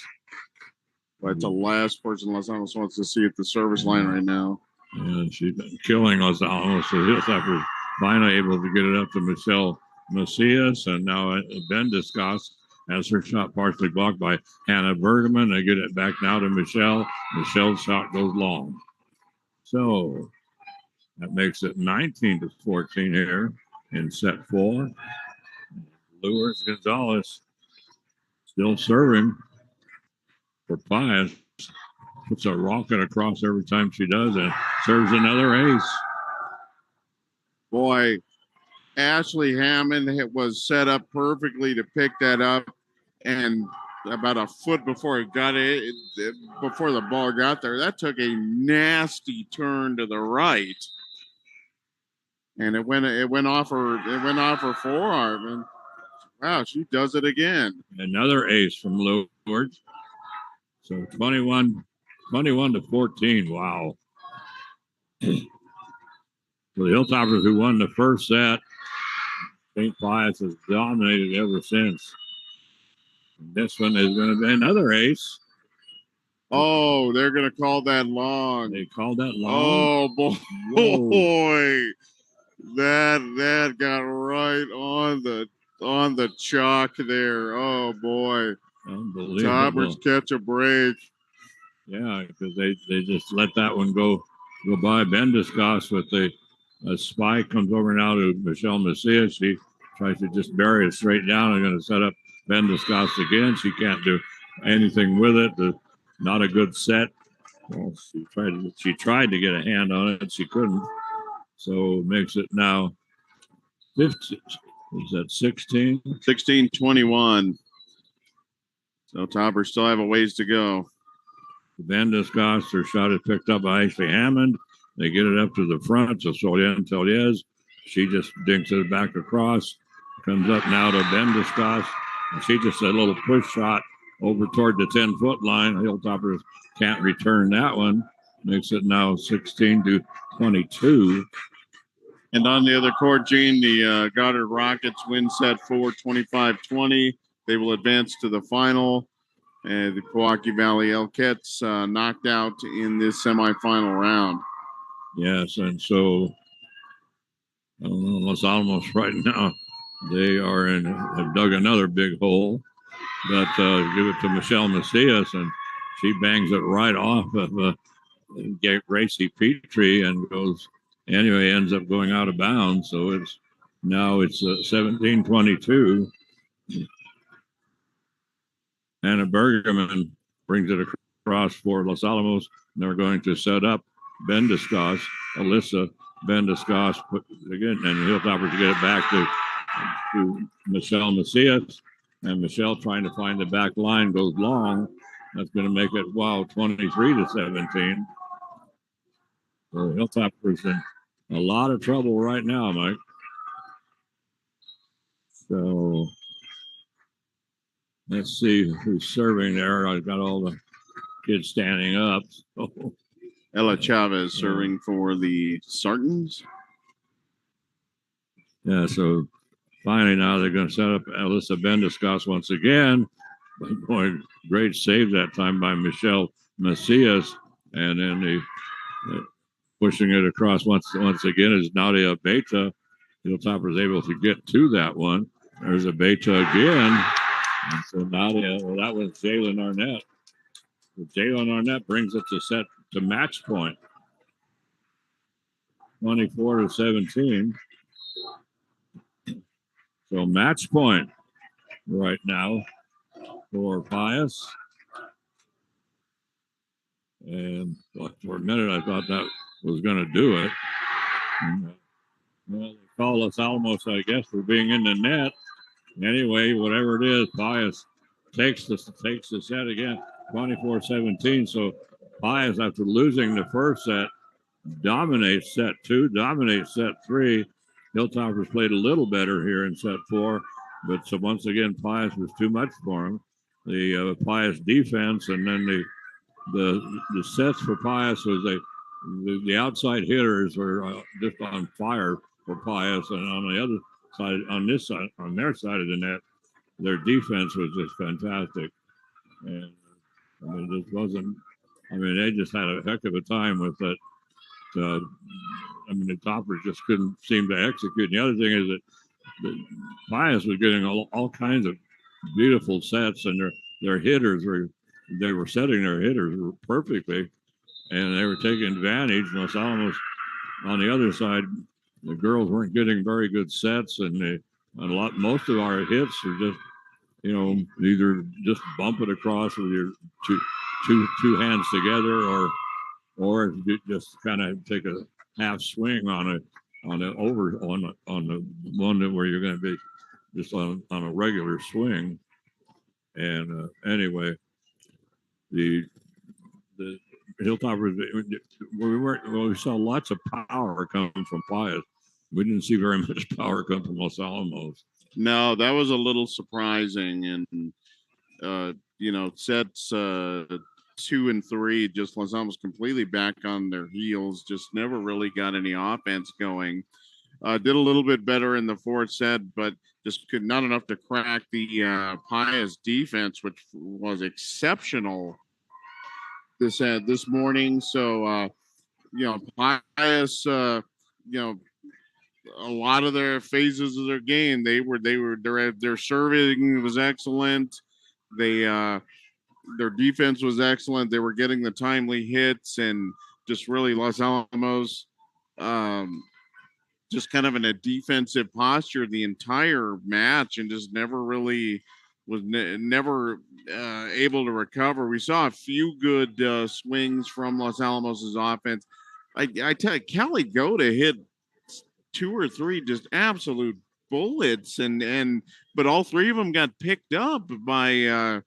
That's the last person Los Alamos wants to see at the service line right now. And she's been killing Los Alamos. So Hilltoppers finally able to get it up to Michelle Macias. And now Ben Discuss has her shot partially blocked by Hannah Bergman. They get it back now to Michelle. Michelle's shot goes long. So that makes it 19-14 here in set 4. Lourdes Gonzalez still serving for Pius. Puts a rocket across every time she does and serves another ace. Boy, Ashley Hammond was set up perfectly to pick that up, and about a foot before before the ball got there, that took a nasty turn to the right, and it went off her forearm, and wow, she does it again. Another ace from Lourdes. So 21 to 14. Wow. So the Hilltoppers, who won the first set, St. Pius has dominated ever since. And this one is going to be another ace. Oh, they're going to call that long. They called that long. Oh boy, that got right on the chalk there. Oh boy, unbelievable. Toppers catch a break. Yeah, because they just let that one go by. Bendiscos with a spike comes over now to Michelle Macias. She tries to just bury it straight down. I'm going to set up Bendiscos again. She can't do anything with it. Not a good set. Well, she tried to get a hand on it. She couldn't. So it makes it now 15. Is that 16? 16-21. So Toppers still have a ways to go. Bendiscos, their shot is picked up by Ashley Hammond. They get it up to the front. So Solian Tellez, she just dinks it back across. Comes up now to Bendiscos. She just a little push shot over toward the 10-foot line. Hilltoppers can't return that one. Makes it now 16-22. And on the other court, Gene, the Goddard Rockets win set 4, 25-20. They will advance to the final. And the Milwaukee Valley Elkettes knocked out in this semifinal round. Yes, and so I don't know, Los Alamos right now, they are have dug another big hole. But give it to Michelle Macias, and she bangs it right off of Gracie Petrie and ends up going out of bounds. So it's 17-22. Anna Bergerman brings it across for Los Alamos. And they're going to set up Bendiscos, Alyssa Bendiscos, again, and Hilltoppers to get it back to Michelle Macias. And Michelle trying to find the back line goes long. That's going to make it, 23-17. So Hilltoppers in a lot of trouble right now, Mike. So let's see who's serving there. I've got all the kids standing up. So. Ella Chavez serving for the Sartans. Yeah, so finally now they're going to set up Alyssa Bendiscos once again. Boy, great save that time by Michelle Macias. And then pushing it across once again is Nadia Beta. Hilltoppers able to get to that one. There's a Beta again. And so Nadia, that was Jalen Arnett. Jalen Arnett brings it to match point. 24-17. So match point right now for Pius. And for a minute, I thought that was going to do it. Well, they call Los Alamos, I guess, for being in the net. Anyway, whatever it is, Pius takes the set again, 24-17. So Pius, after losing the first set, dominates set 2, dominates set 3. Hilltoppers played a little better here in set 4, but so once again, Pius was too much for him. The Pius defense, and then the sets for Pius was the outside hitters were just on fire for Pius, and on the other side, on their side of the net, their defense was just fantastic. And I mean, they just had a heck of a time with that. The Toppers just couldn't seem to execute. And the other thing is that Pius was getting all kinds of beautiful sets, and their hitters were setting their hitters perfectly, and they were taking advantage. Los Alamos, on the other side, the girls weren't getting very good sets, and most of our hits are just, either just bump it across with your two hands together, or just kind of take a half swing on on the one that where you're going to be just on a regular swing. And anyway, the the Hilltoppers, we saw lots of power come from Pius. We didn't see very much power come from Los Alamos. No, that was a little surprising. And, sets 2 and 3, just Los Alamos completely back on their heels, just never really got any offense going. Did a little bit better in the fourth set, but just could not enough to crack the Pius defense, which was exceptional this morning. So, Pius, a lot of their phases of their game, their serving was excellent. Their defense was excellent. They were getting the timely hits, and just really Los Alamos, just kind of in a defensive posture the entire match, and just never really never able to recover. We saw a few good swings from Los Alamos's offense. I tell you, Kelly Goda hit 2 or 3 just absolute bullets, but all 3 of them got picked up by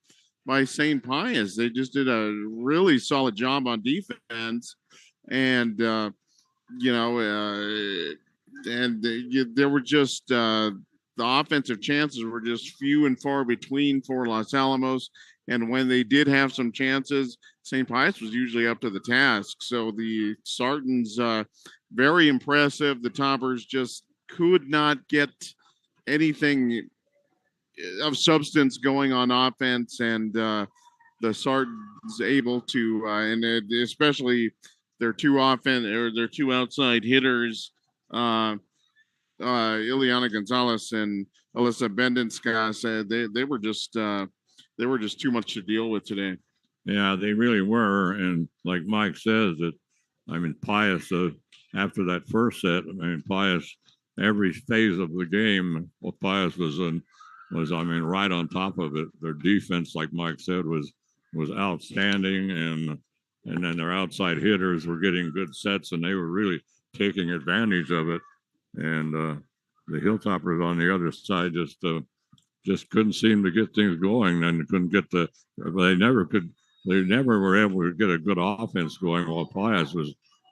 St. Pius. They just did a really solid job on defense, and there were just the offensive chances were just few and far between for Los Alamos. And when they did have some chances, St. Pius was usually up to the task. So the Sartans, very impressive. The Toppers just could not get anything of substance going on offense, and the Sartans able to, and especially their 2 outside hitters, Ileana Gonzalez and Alyssa Bendenska, said they were just too much to deal with today. Yeah, they really were. And like Mike says, Pius, after that first set, Pius, every phase of the game, Pius was right on top of it. Their defense, like Mike said, was outstanding, and then their outside hitters were getting good sets, and they were really taking advantage of it. And the Hilltoppers on the other side just couldn't seem to get things going, and couldn't get they never were able to get a good offense going. While Pius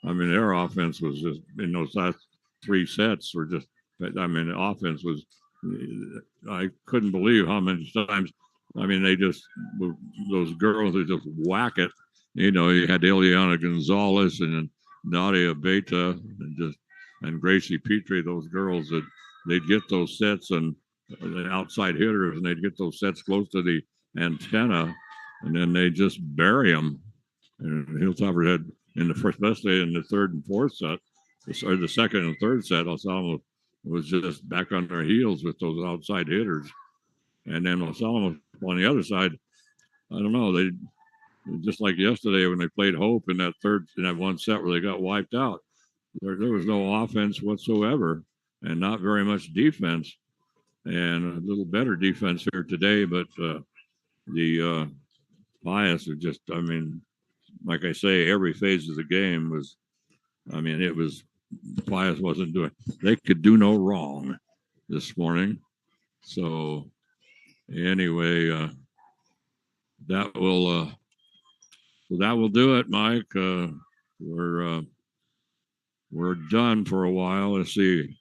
their offense was just, in those last 3 sets were just, the offense was, I couldn't believe how many times, they just, those girls would just whack it. You had Ileana Gonzalez and Nadia Beta and Gracie Petrie, those girls that they'd get those sets, and the outside hitters, and they'd get those sets close to the antenna, and then they just bury them. And Hilltopper had, in the first, especially in the third and fourth set, or the second and third set, Los Alamos was just back on their heels with those outside hitters. And then Los Alamos on the other side, I don't know, they just like yesterday when they played Hope in that one set where they got wiped out. There was no offense whatsoever, and not very much defense, and a little better defense here today. But the Pius are just, like I say, every phase of the game was, it was, Pius wasn't doing, they could do no wrong this morning. So anyway, that will do it, Mike. We're done for a while. Let's see.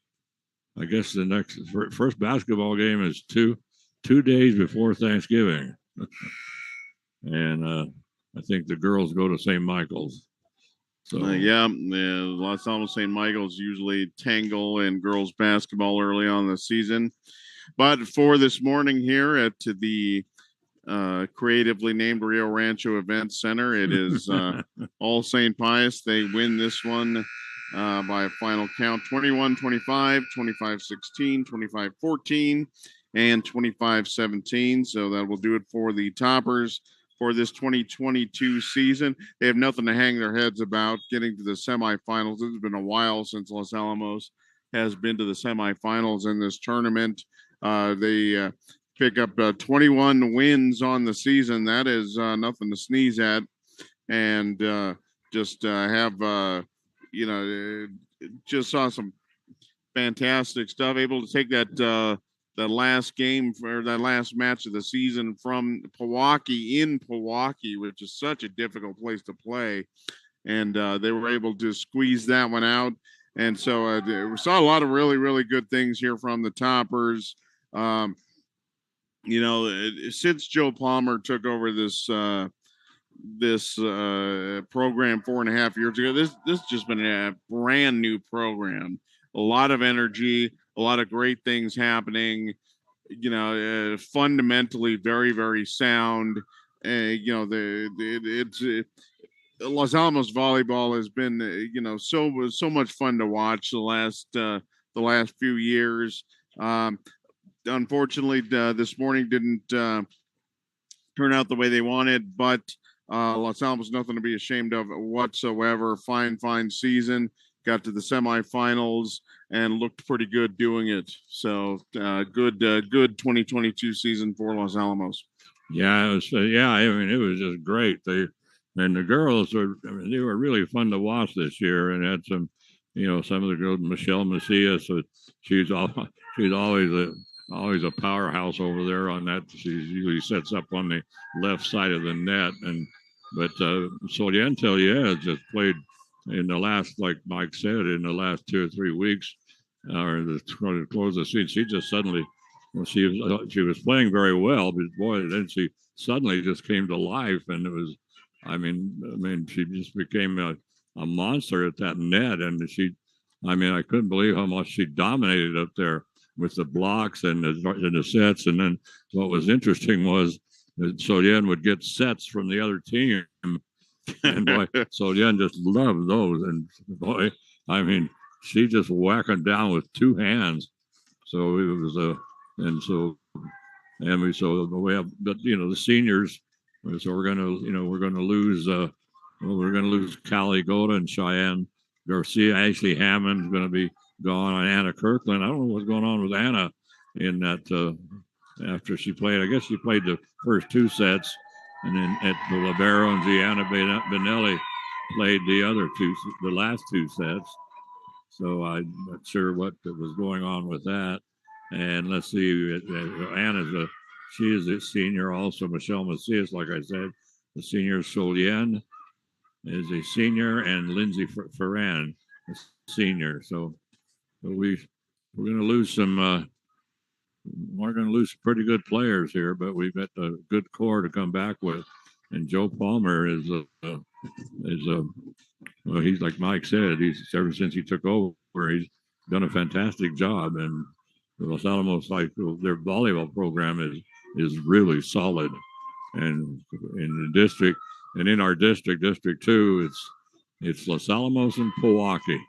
I guess the next first basketball game is two days before Thanksgiving, and I think the girls go to St. Michael's. So Los Alamos St. Michael's usually tangle in girls basketball early on in the season, but for this morning here at the creatively named Rio Rancho Event Center, it is all St. Pius. They win this one by a final count 21-25, 25-16, 25-14, and 25-17. So that will do it for the Toppers for this 2022 season. They have nothing to hang their heads about getting to the semifinals. It's been a while since Los Alamos has been to the semifinals in this tournament. They pick up 21 wins on the season. That is nothing to sneeze at. And just have just saw some fantastic stuff. Able to take that last game for that last match of the season from Pewaukee in Pewaukee, which is such a difficult place to play, and they were able to squeeze that one out. And so we saw a lot of really, really good things here from the Toppers. Since Joe Palmer took over this program 4.5 years ago, this has just been a brand new program. A lot of energy, a lot of great things happening. Fundamentally very, very sound. Los Alamos volleyball has been, so much fun to watch the last few years. Unfortunately, this morning didn't turn out the way they wanted, but Los Alamos nothing to be ashamed of whatsoever. Fine season. Got to the semifinals and looked pretty good doing it. So good 2022 season for Los Alamos. Yeah, it was. It was just great. And the girls they were really fun to watch this year, and had some, some of the girls. Michelle Macias, she's always a powerhouse over there on that. She usually sets up on the left side of the net, but Solian Tellier just played in the last, like Mike said, in the last 2 or 3 weeks, or the close of the season. She just suddenly, she was playing very well, but boy, then she suddenly just came to life, and it was, I mean, she just became a monster at that net, and I couldn't believe how much she dominated up there with the blocks and the sets. And then what was interesting was that Solian would get sets from the other team, and boy, Solian just loved those. And boy, she just whacked them down with 2 hands. So it was but the seniors. So we're gonna lose. We're gonna lose Callie Goda and Cheyenne Garcia. Ashley Hammond's gonna be gone, on Anna Kirkland. I don't know what's going on with Anna in that. After she played, I guess she played the first 2 sets, and then at the libero and Gianna Benelli played the last 2 sets. So I'm not sure what was going on with that. And let's see, she is a senior also. Michelle Macias, like I said, the senior. Solian is a senior, and Lindsay Ferran, a senior. So we're going to lose some. We're going to lose some pretty good players here, but we've got a good core to come back with. And Joe Palmer is well, he's, like Mike said, ever since he took over, he's done a fantastic job. And Los Alamos, their volleyball program is really solid. And in the district, and in our District 2, it's Los Alamos and Pewaukee.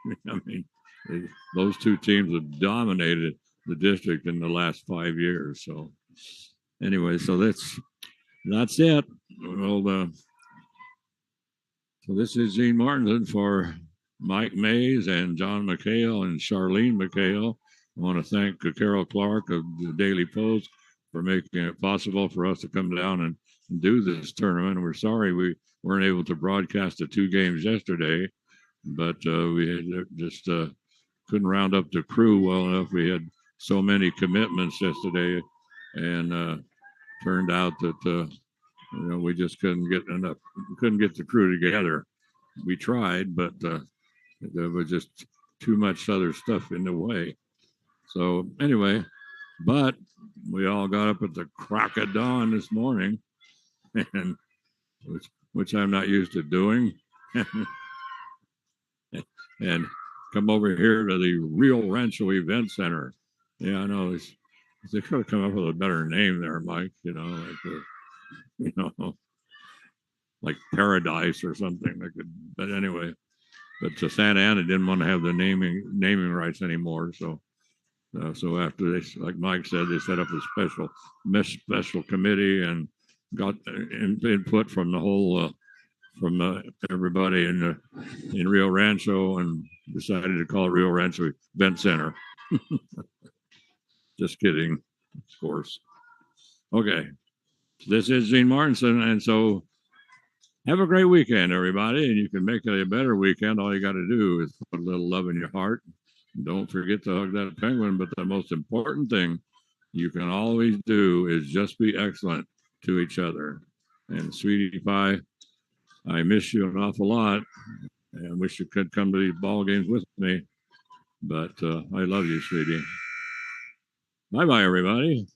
Those 2 teams have dominated the district in the last 5 years. So anyway, so that's it. Well, so this is Gene Martinson for Mike Mays and John McHale and Charlene McHale. I want to thank Carol Clark of the Daily Post for making it possible for us to come down and do this tournament. We're sorry we weren't able to broadcast the 2 games yesterday, but we just couldn't round up the crew well enough. We had so many commitments yesterday, and turned out that we just couldn't get the crew together. We tried, but there was just too much other stuff in the way. So anyway, but we all got up at the crack of dawn this morning, and which I'm not used to doing, and come over here to the Rio Rancho Event Center. Yeah, I know they could have come up with a better name there, Mike. Like Paradise or something. But anyway, Santa Ana didn't want to have the naming rights anymore. So after they, like Mike said, they set up a special committee and got input from the whole everybody in Rio Rancho, and decided to call it Rio Rancho Event Center. Just kidding, of course. Okay, this is Gene Martinson, and so have a great weekend, everybody. And you can make it a better weekend. All you got to do is put a little love in your heart Don't forget to hug that penguin. But the most important thing you can always do is just be excellent to each other. And Sweetie Pie, I miss you an awful lot, and wish you could come to these ball games with me. But I love you, sweetie. Bye bye, everybody.